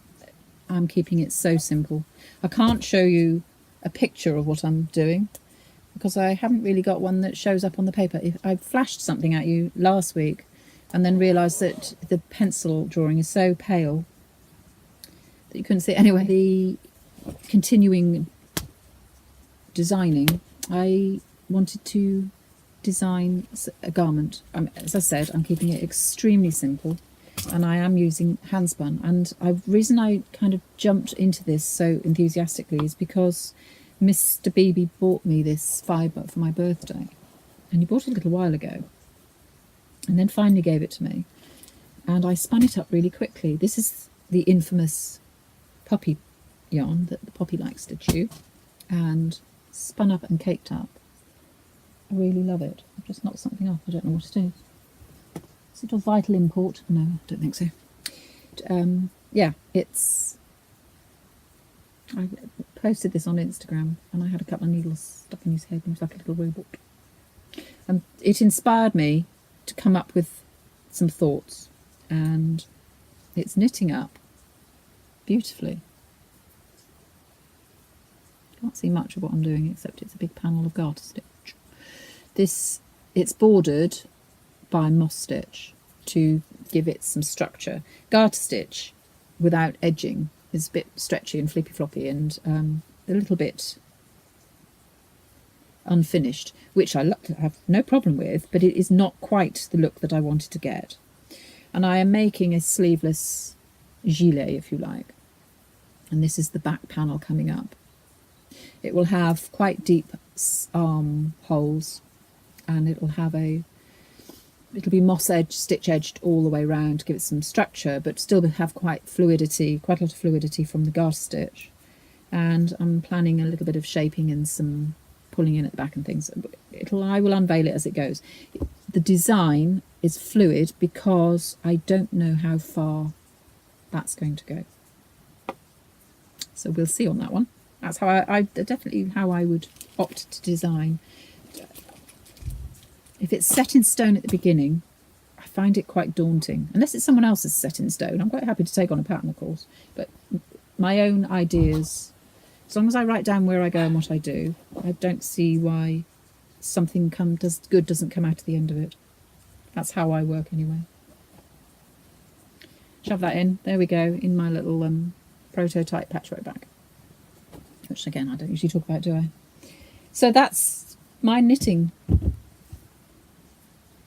S1: I'm keeping it so simple. I can't show you a picture of what I'm doing because I haven't really got one that shows up on the paper. I flashed something at you last week and then realised that the pencil drawing is so pale that you couldn't see it. Anyway, the continuing designing, I wanted to design a garment. As I said, I'm keeping it extremely simple, and I am using handspun. And the reason I kind of jumped into this so enthusiastically is because Mr. Beebe bought me this fibre for my birthday, and he bought it a little while ago, and then finally gave it to me, and I spun it up really quickly. This is the infamous poppy yarn that the poppy likes to chew, and spun up and caked up. I really love it. I've just knocked something off. I don't know what it is. Is it a vital import? No, I don't think so. Yeah, I posted this on Instagram, and I had a couple of needles stuck in his head, and he was like a little robot. And it inspired me to come up with some thoughts, and it's knitting up beautifully. Can't see much of what I'm doing except it's a big panel of garter stitch. It's bordered by moss stitch to give it some structure. Garter stitch without edging is a bit stretchy and flippy floppy and a little bit unfinished, which I have no problem with, but it is not quite the look that I wanted to get. And I am making a sleeveless gilet, if you like, and this is the back panel coming up. It will have quite deep arm holes, and it'll be moss edge, stitch edged all the way around to give it some structure, but still have quite a lot of fluidity from the garter stitch. And I'm planning a little bit of shaping and some pulling in at the back and things. I will unveil it as it goes. The design is fluid because I don't know how far that's going to go. So we'll see on that one. That's how I definitely how I would opt to design. If it's set in stone at the beginning, I find it quite daunting. Unless it's someone else's set in stone. I'm quite happy to take on a pattern, of course. But my own ideas, as long as I write down where I go and what I do, I don't see why something good doesn't come out at the end of it. That's how I work anyway. Shove that in. There we go, in my little prototype patchwork bag. Which, again, I don't usually talk about, do I? So that's my knitting.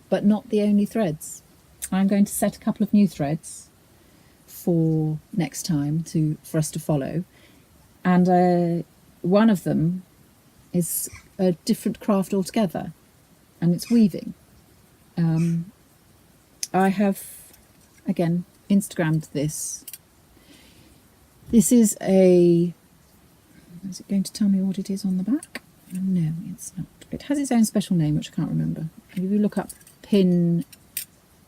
S1: But not the only threads. I'm going to set a couple of new threads for next time for us to follow. And one of them is a different craft altogether, and it's weaving. I have, again, Instagrammed this. This is is it going to tell me what it is on the back? No, it's not. It has its own special name, which I can't remember. If you look up pin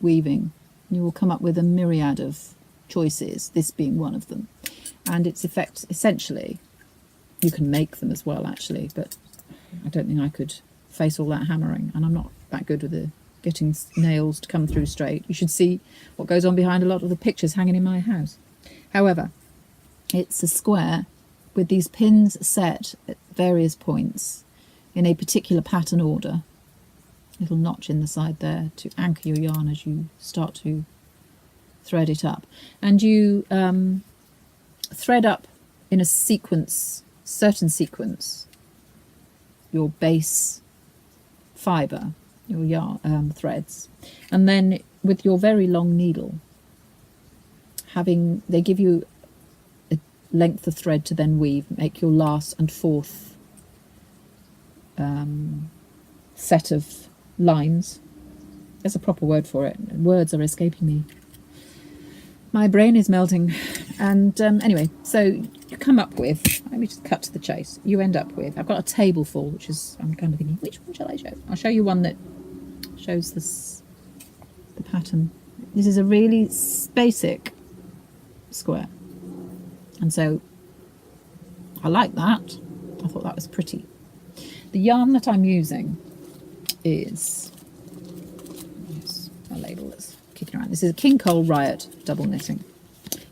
S1: weaving, you will come up with a myriad of choices, this being one of them. And its effect, essentially, you can make them as well, actually, but I don't think I could face all that hammering, and I'm not that good with getting nails to come through straight. You should see what goes on behind a lot of the pictures hanging in my house. However, it's a square with these pins set at various points in a particular pattern order. Little notch in the side there to anchor your yarn as you start to thread it up. And you thread up in a certain sequence, your base fibre, your yarn threads, and then with your very long needle, they give you a length of thread to then weave, make your last and fourth set of lines. There's a proper word for it. Words are escaping me. My brain is melting. And anyway, so you come up with, let me just cut to the chase. You end up with, I've got a table full, which is, I'm kind of thinking, which one shall I show? I'll show you one that shows the pattern. This is a really basic square. And so I like that. I thought that was pretty. The yarn that I'm using is, yes, a label that's kicking around. This is a King Cole Riot double knitting.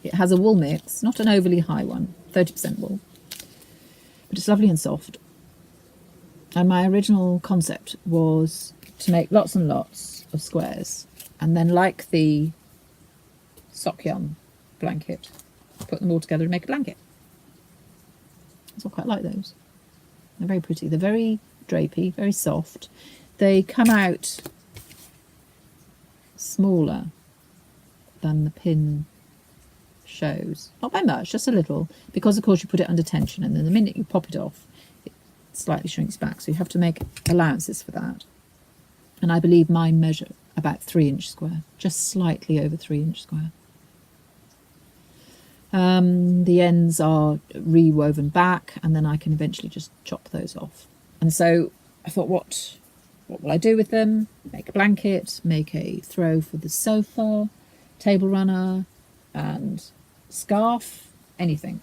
S1: It has a wool mix, not an overly high one, 30% wool, but it's lovely and soft. And my original concept was to make lots and lots of squares, and then, like the sock yarn blanket, put them all together and make a blanket. So I quite like those. They're very pretty. They're very drapey, very soft. They come out smaller than the pin shows. Not by much, just a little, because of course you put it under tension, and then the minute you pop it off, it slightly shrinks back. So you have to make allowances for that. And I believe mine measure about 3-inch square, just slightly over 3-inch square. The ends are rewoven back, and then I can eventually just chop those off. And so I thought, what will I do with them? Make a blanket, make a throw for the sofa, table runner, and scarf, anything.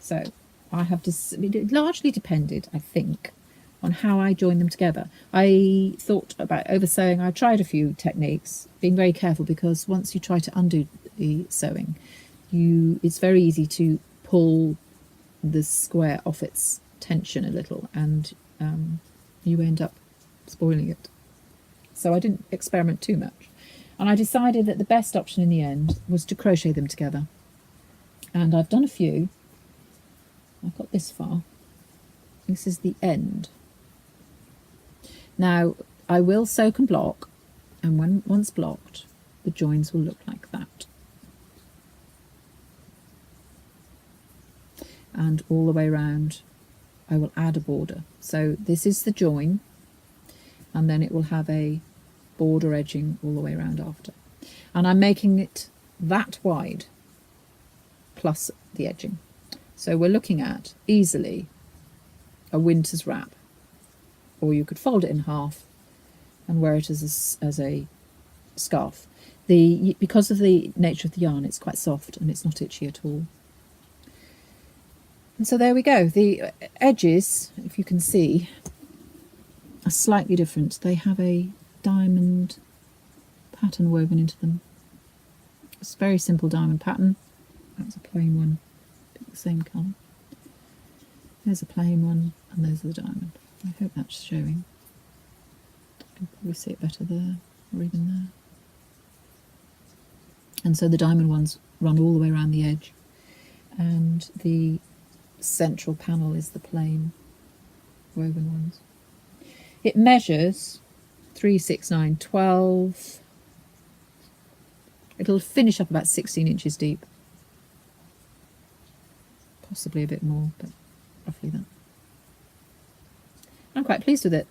S1: So I have it largely depended, I think, on how I join them together. I thought about over sewing. I tried a few techniques, being very careful, because once you try to undo the sewing. It's very easy to pull the square off its tension a little, and you end up spoiling it. So I didn't experiment too much, and I decided that the best option in the end was to crochet them together. And I've done a few. I've got this far. This is the end. Now I will soak and block, and once blocked, the joins will look like that. And all the way around I will add a border. So this is the join, and then it will have a border edging all the way around after. And I'm making it that wide plus the edging. So we're looking at easily a winter's wrap, or you could fold it in half and wear it as a scarf. Because of the nature of the yarn, it's quite soft and it's not itchy at all. And so there we go. The edges, if you can see, are slightly different. They have a diamond pattern woven into them. It's a very simple diamond pattern. That's a plain one, the same colour. There's a plain one, and there's the diamond. I hope that's showing. You can probably see it better there, or even there. And so the diamond ones run all the way around the edge, and the central panel is the plain woven ones. It measures 3, 6, 9, 12. It'll finish up about 16 inches deep. Possibly a bit more, but roughly that. I'm quite pleased with it.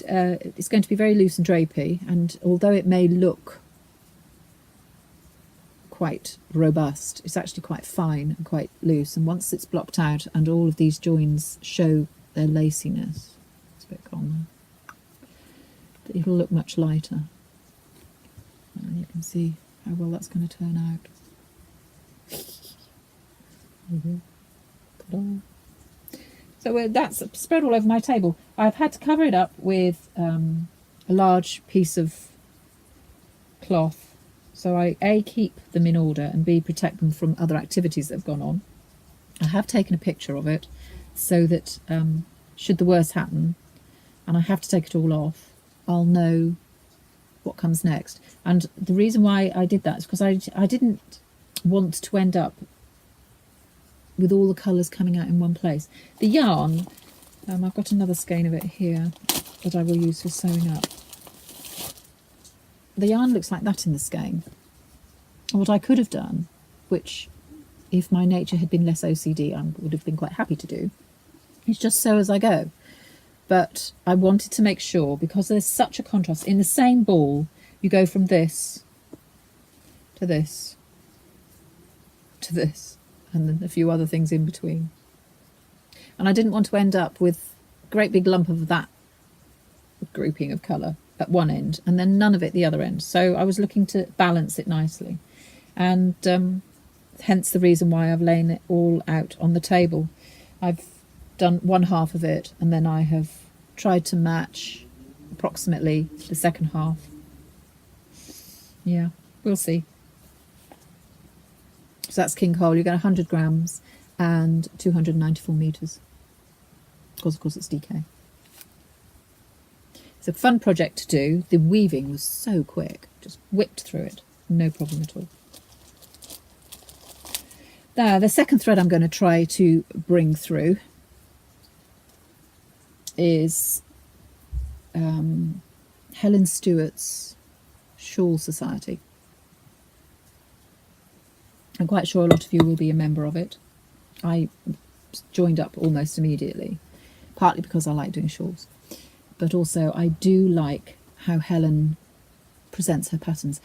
S1: It's going to be very loose and drapey, and although it may look quite robust, it's actually quite fine and quite loose, and once it's blocked out and all of these joins show their laciness, it's a bit gone there, it'll look much lighter, and you can see how well that's going to turn out. So that's spread all over my table. I've had to cover it up with a large piece of cloth, so I A, keep them in order, and B, protect them from other activities that have gone on. I have taken a picture of it so that should the worst happen and I have to take it all off, I'll know what comes next. And the reason why I did that is because I didn't want to end up with all the colours coming out in one place. The yarn, I've got another skein of it here that I will use for sewing up. The yarn looks like that in the skein. What I could have done, which if my nature had been less OCD I would have been quite happy to do, is just sew as I go. But I wanted to make sure, because there's such a contrast, in the same ball you go from this to this to this, and then a few other things in between. And I didn't want to end up with a great big lump of that grouping of colour at one end and then none of it the other end. So I was looking to balance it nicely, and hence the reason why I've lain it all out on the table. I've done one half of it, and then I have tried to match approximately the second half. Yeah, we'll see. So that's king coal. You get 100 grams and 294 metres, because of course it's DK. It's a fun project to do. The weaving was so quick, just whipped through it, no problem at all. Now, the second thread I'm going to try to bring through is Helen Stewart's Shawl Society. I'm quite sure a lot of you will be a member of it. I joined up almost immediately, partly because I like doing shawls, but also I do like how Helen presents her patterns.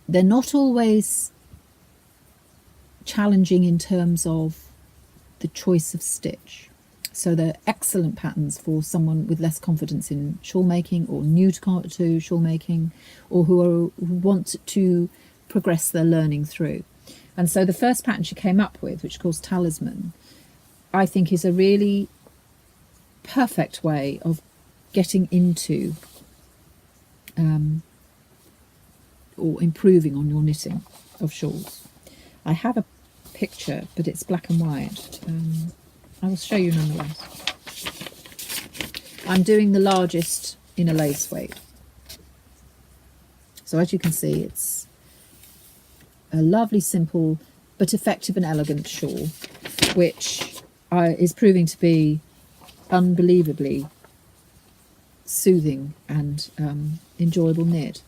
S1: They're not always challenging in terms of the choice of stitch. So they're excellent patterns for someone with less confidence in shawl making, or new to shawl making, or who want to progress their learning through. And so the first pattern she came up with, which is called Talisman, I think is a really perfect way of getting into or improving on your knitting. of shawls. I have a picture, but it's black and white. I will show you nonetheless. I'm doing the largest in a lace weight. So as you can see, it's a lovely, simple, but effective and elegant shawl, which is proving to be unbelievably soothing and enjoyable knit.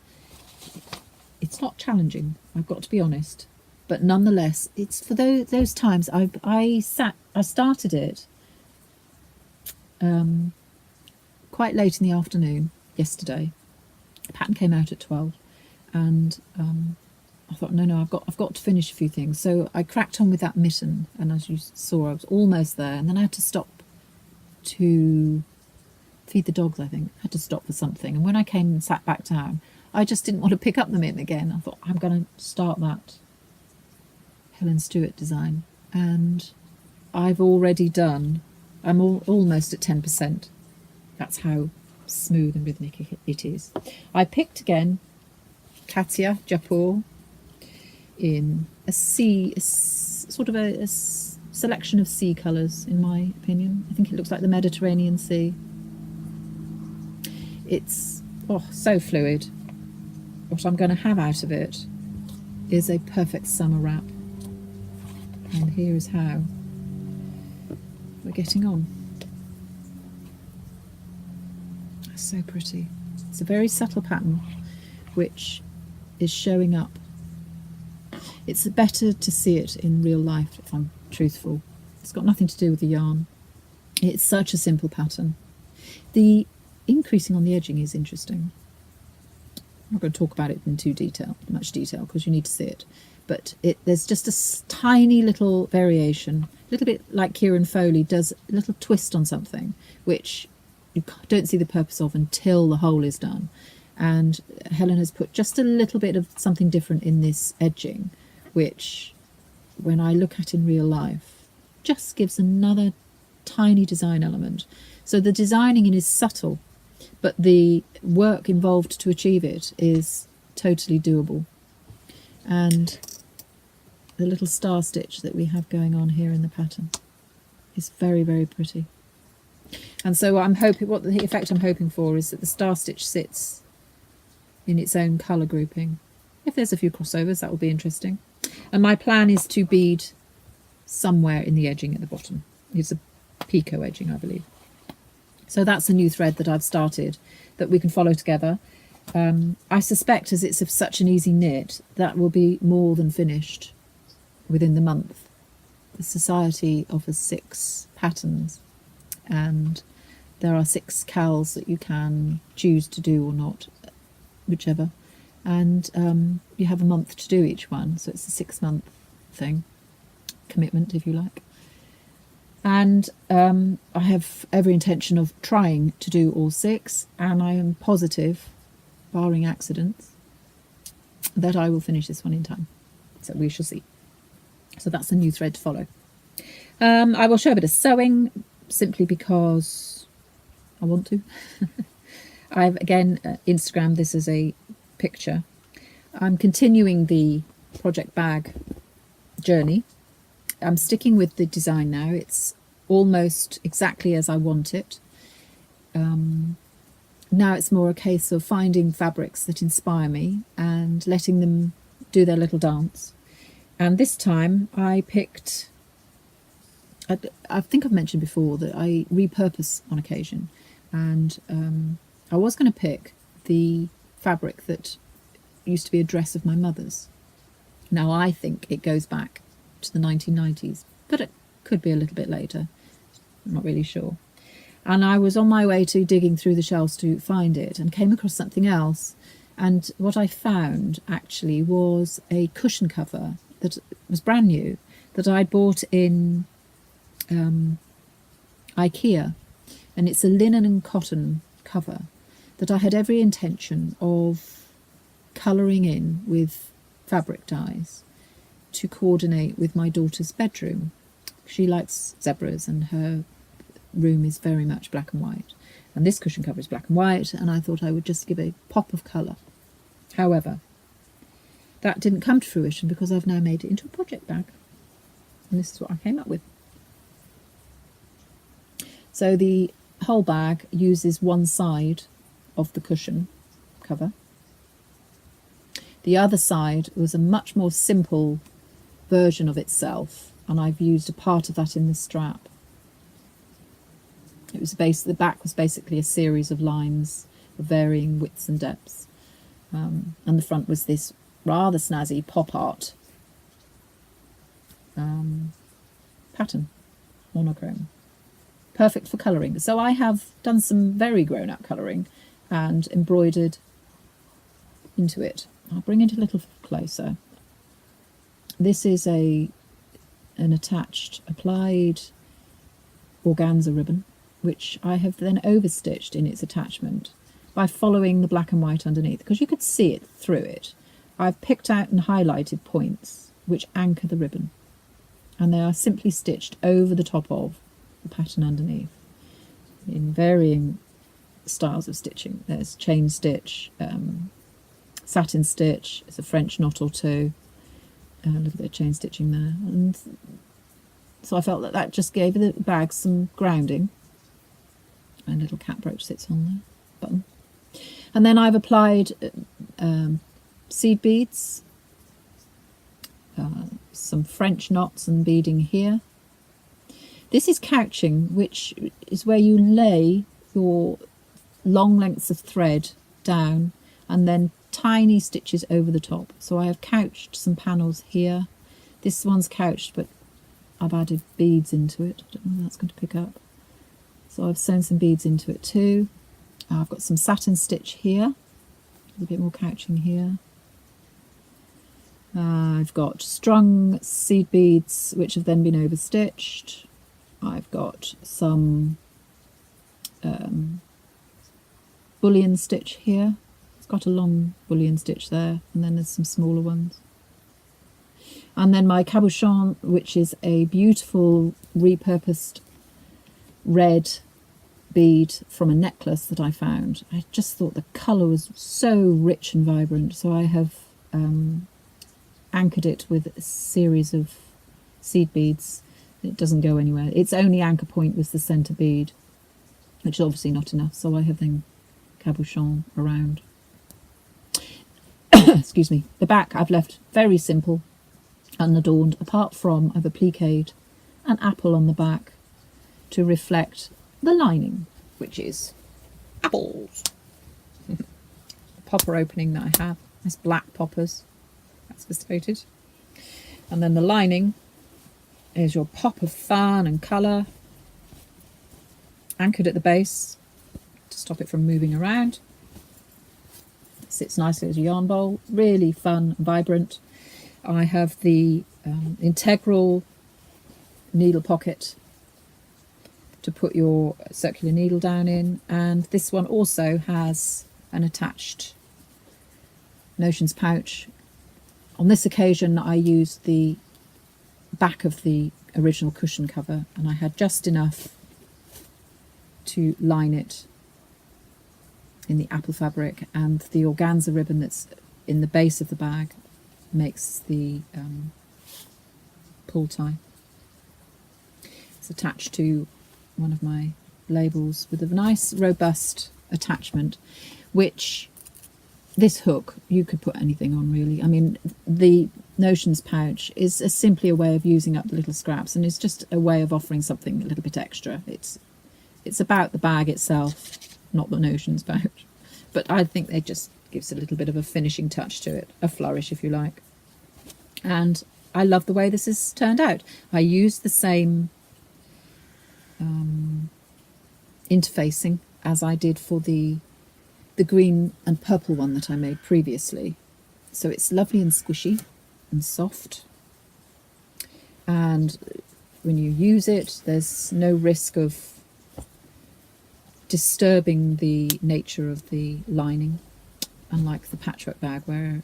S1: It's not challenging, I've got to be honest, but nonetheless, it's for those times. I started it quite late in the afternoon yesterday. The pattern came out at 12, and I thought, no, I've got to finish a few things. So I cracked on with that mitten, and as you saw, I was almost there, and then I had to stop to feed the dogs. I think I had to stop for something, and when I came and sat back down, I just didn't want to pick up the mitten again. I thought, I'm going to start that Helen Stewart design, and I've already done. I'm almost at 10%. That's how smooth and rhythmic it is. I picked again Katia Japur in a sort of a selection of sea colours, in my opinion. I think it looks like the Mediterranean Sea. It's so fluid. What I'm going to have out of it is a perfect summer wrap, and here is how we're getting on. It's so pretty. It's a very subtle pattern which is showing up. It's better to see it in real life, if I'm truthful. It's got nothing to do with the yarn. It's such a simple pattern. The increasing on the edging is interesting. I'm not going to talk about it in much detail, because you need to see it. But there's just a tiny little variation, a little bit like Kieran Foley does, a little twist on something, which you don't see the purpose of until the whole is done. And Helen has put just a little bit of something different in this edging, which, when I look at in real life, just gives another tiny design element. So the designing in is subtle, but the work involved to achieve it is totally doable. And the little star stitch that we have going on here in the pattern is very, very pretty. And so what the effect I'm hoping for is that the star stitch sits in its own colour grouping. If there's a few crossovers, that will be interesting. And my plan is to bead somewhere in the edging at the bottom. It's a picot edging, I believe. So that's a new thread that I've started that we can follow together. I suspect, as it's such an easy knit, that will be more than finished within the month. The Society offers 6 patterns, and there are 6 cals that you can choose to do or not, whichever. And you have a month to do each one, so it's a 6-month thing, commitment, if you like. And I have every intention of trying to do all 6, and I am positive, barring accidents, that I will finish this one in time. So we shall see. So that's a new thread to follow. I will show a bit of sewing, simply because I want to. I've again Instagrammed this as a picture. I'm continuing the project bag journey. I'm sticking with the design now. It's almost exactly as I want it. Now it's more a case of finding fabrics that inspire me and letting them do their little dance. And this time I picked, I think I've mentioned before that I repurpose on occasion, and I was going to pick the fabric that used to be a dress of my mother's. Now I think it goes back to the 1990s, but it could be a little bit later. I'm not really sure. And I was on my way to digging through the shelves to find it, and came across something else. And what I found actually was a cushion cover that was brand new, that I'd bought in IKEA. And it's a linen and cotton cover that I had every intention of colouring in with fabric dyes to coordinate with my daughter's bedroom. She likes zebras, and her room is very much black and white. And this cushion cover is black and white, and I thought I would just give a pop of colour. However, that didn't come to fruition because I've now made it into a project bag. And this is what I came up with. So the whole bag uses one side of the cushion cover. The other side was a much more simple version of itself, and I've used a part of that in the strap. It was the back was basically a series of lines of varying widths and depths, and the front was this rather snazzy pop art pattern, monochrome, perfect for colouring. So I have done some very grown-up colouring and embroidered into it. I'll bring it a little closer. This is an attached applied organza ribbon, which I have then overstitched in its attachment by following the black and white underneath, because you could see it through it. I've picked out and highlighted points which anchor the ribbon, and they are simply stitched over the top of the pattern underneath in varying styles of stitching. There's chain stitch, satin stitch, there's a French knot or two, a little bit of chain stitching there, and so I felt that that just gave the bag some grounding. And a little cat brooch sits on the button. And then I've applied seed beads, some French knots and beading here. This is couching, which is where you lay your long lengths of thread down and then tiny stitches over the top. So I have couched some panels here. This one's couched, but I've added beads into it. I don't know if that's going to pick up. So I've sewn some beads into it too. I've got some satin stitch here, a little bit more couching here. I've got strung seed beads which have then been overstitched. I've got some bullion stitch here. It's got a long bullion stitch there, and then there's some smaller ones. And then my cabochon, which is a beautiful repurposed red bead from a necklace that I found. I just thought the colour was so rich and vibrant, so I have anchored it with a series of seed beads. It doesn't go anywhere. Its only anchor point was the centre bead, which is obviously not enough, so I have then cabochon around. Excuse me. The back I've left very simple, unadorned, apart from I've appliqued an apple on the back to reflect the lining, which is apples. The popper opening that I have is black poppers, that's sophisticated. And then the lining is your pop of fun and colour, anchored at the base to stop it from moving around. It sits nicely as a yarn bowl, really fun and vibrant. I have the integral needle pocket to put your circular needle down in, and this one also has an attached notions pouch. On this occasion I used the back of the original cushion cover, and I had just enough to line it in the apple fabric, and the organza ribbon that's in the base of the bag makes the pull tie. It's attached to one of my labels with a nice robust attachment, which this hook you could put anything on really. I mean, the notions pouch is simply a way of using up the little scraps, and it's just a way of offering something a little bit extra. It's about the bag itself, not the notions pouch, but I think it just gives a little bit of a finishing touch to it, a flourish if you like. And I love the way this has turned out. I used the same interfacing as I did for the green and purple one that I made previously. So it's lovely and squishy and soft, and when you use it there's no risk of disturbing the nature of the lining, unlike the patchwork bag where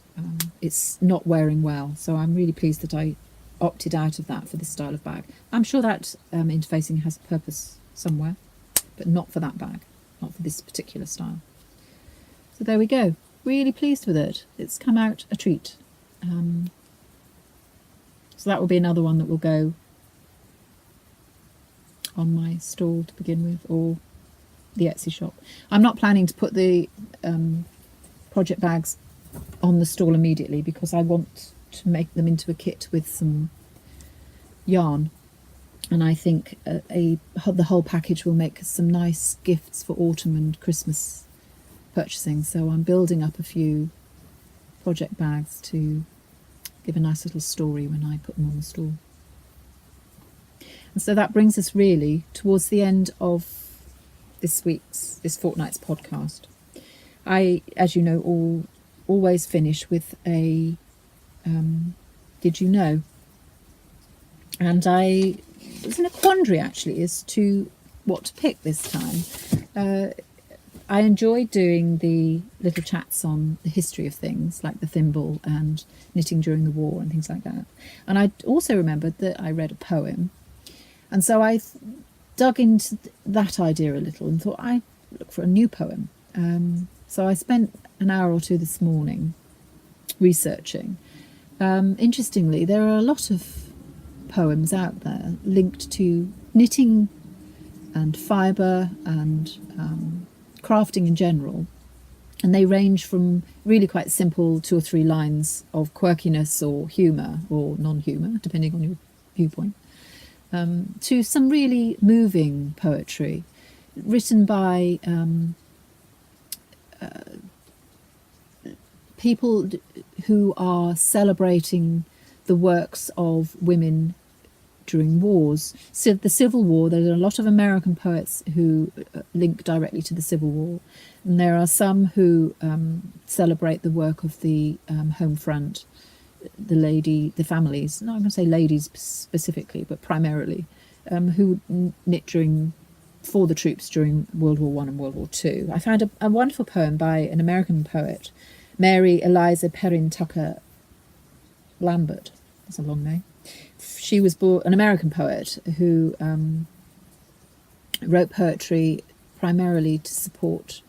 S1: it's not wearing well. So I'm really pleased that I opted out of that for this style of bag. I'm sure that interfacing has a purpose somewhere, but not for that bag, not for this particular style. So there we go. Really pleased with it. It's come out a treat. So that will be another one that will go on my stall to begin with, or the Etsy shop. I'm not planning to put the project bags on the stall immediately because I want to make them into a kit with some yarn, and I think the whole package will make some nice gifts for autumn and Christmas purchasing. So I'm building up a few project bags to give a nice little story when I put them on the stall. And so that brings us really towards the end of this fortnight's podcast. I, as you know, always finish with a did you know? And I was in a quandary actually as to what to pick this time. I enjoyed doing the little chats on the history of things like the thimble and knitting during the war and things like that. And I also remembered that I read a poem, and so I dug into that idea a little and thought I'd look for a new poem. So I spent an hour or two this morning researching. Interestingly, there are a lot of poems out there linked to knitting and fibre and crafting in general, and they range from really quite simple 2 or 3 lines of quirkiness or humour or non-humour, depending on your viewpoint, to some really moving poetry written by people who are celebrating the works of women during wars. So the Civil War, there are a lot of American poets who link directly to the Civil War, and there are some who celebrate the work of the home front, the families, not I'm going to say ladies specifically, but primarily, who knit for the troops during World War I and World War II. I found a wonderful poem by an American poet, Mary Eliza Perrin Tucker Lambert. That's a long name. She was an American poet who wrote poetry primarily to support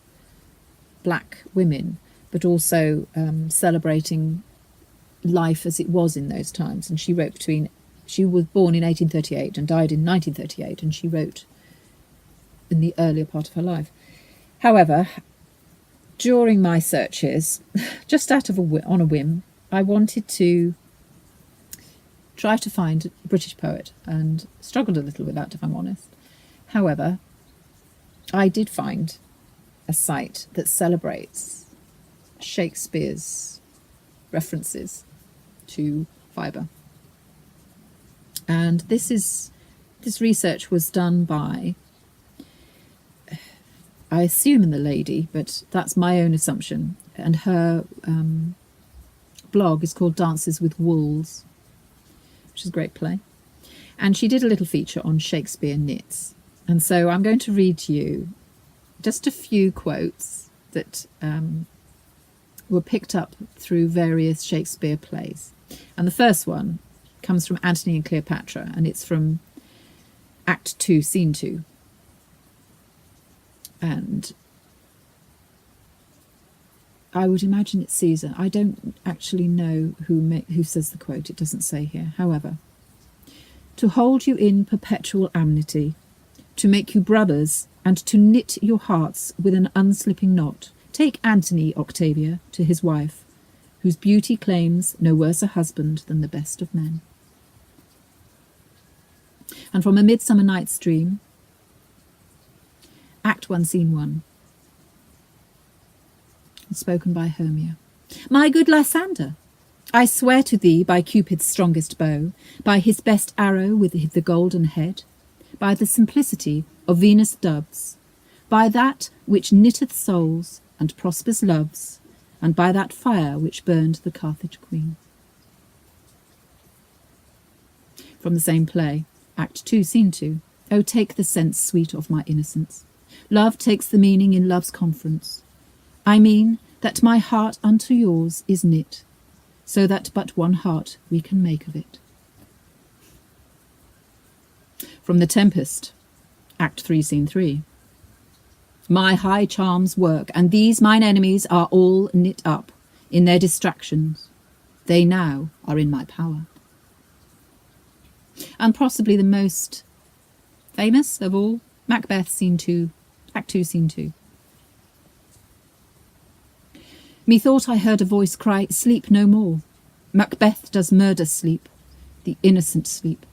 S1: black women, but also celebrating life as it was in those times. And she wrote she was born in 1838 and died in 1938, and she wrote in the earlier part of her life. However, during my searches, just on a whim, I wanted to try to find a British poet and struggled a little with that, if I'm honest. However, I did find a site that celebrates Shakespeare's references to fibre. And this research was done by, I assume, the lady, but that's my own assumption. And her blog is called Dances with Wolves, which is a great play. And she did a little feature on Shakespeare knits. And so I'm going to read to you just a few quotes that were picked up through various Shakespeare plays. And the first one comes from Antony and Cleopatra, and it's from Act 2, Scene 2. And I would imagine it's Caesar. I don't actually know who says the quote. It doesn't say here. However, to hold you in perpetual amity, to make you brothers, and to knit your hearts with an unslipping knot, take Antony, Octavia, to his wife, whose beauty claims no worse a husband than the best of men. And from A Midsummer Night's Dream, Act 1, Scene 1. Spoken by Hermia. My good Lysander, I swear to thee by Cupid's strongest bow, by his best arrow with the golden head, by the simplicity of Venus' doves, by that which knitteth souls and prospers loves, and by that fire which burned the Carthage queen. From the same play, Act 2, Scene 2. O take the sense, sweet, of my innocence. Love takes the meaning in love's conference. I mean that my heart unto yours is knit, so that but one heart we can make of it. From The Tempest, Act 3, Scene 3. My high charms work, and these mine enemies are all knit up in their distractions. They now are in my power. And possibly the most famous of all, Macbeth, Scene 2, Act 2, Scene 2. Methought I heard a voice cry, sleep no more. Macbeth does murder sleep, the innocent sleep.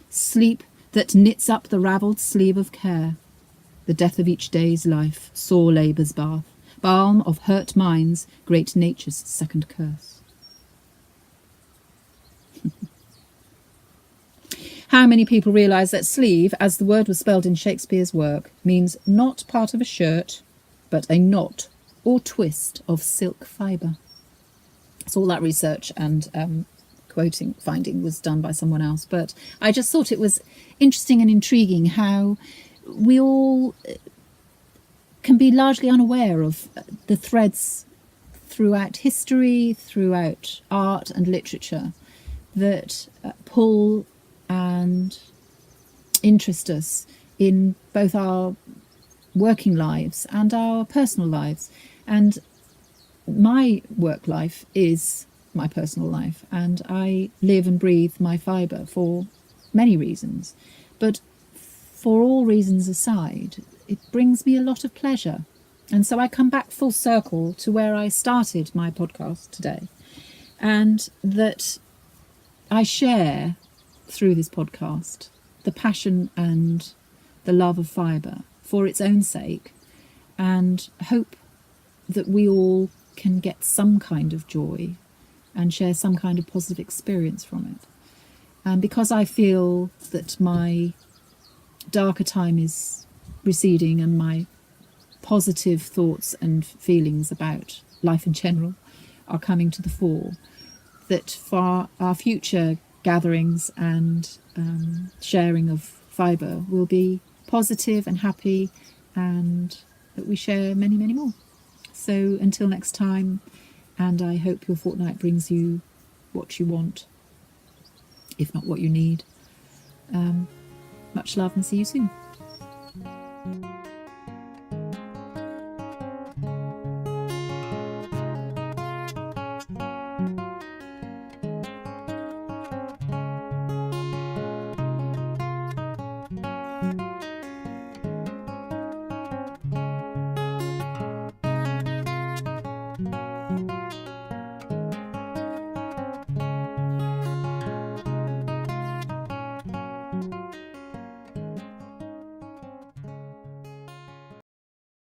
S1: Sleep that knits up the ravelled sleeve of care. The death of each day's life, sore labour's bath, balm of hurt minds, great nature's second curse. How many people realise that sleeve, as the word was spelled in Shakespeare's work, means not part of a shirt, but a knot or twist of silk fibre? So all that research and finding was done by someone else, but I just thought it was interesting and intriguing how we all can be largely unaware of the threads throughout history, throughout art and literature that pull and interest us in both our working lives and our personal lives. And my work life is my personal life, and I live and breathe my fibre for many reasons. But for all reasons aside, it brings me a lot of pleasure. And so I come back full circle to where I started my podcast today, and that I share through this podcast the passion and the love of fibre for its own sake, and hope that we all can get some kind of joy and share some kind of positive experience from it. And because I feel that my darker time is receding and my positive thoughts and feelings about life in general are coming to the fore, that for our future gatherings and sharing of fibre will be positive and happy, and that we share many, many more. So until next time, and I hope your fortnight brings you what you want, if not what you need. Much love, and see you soon.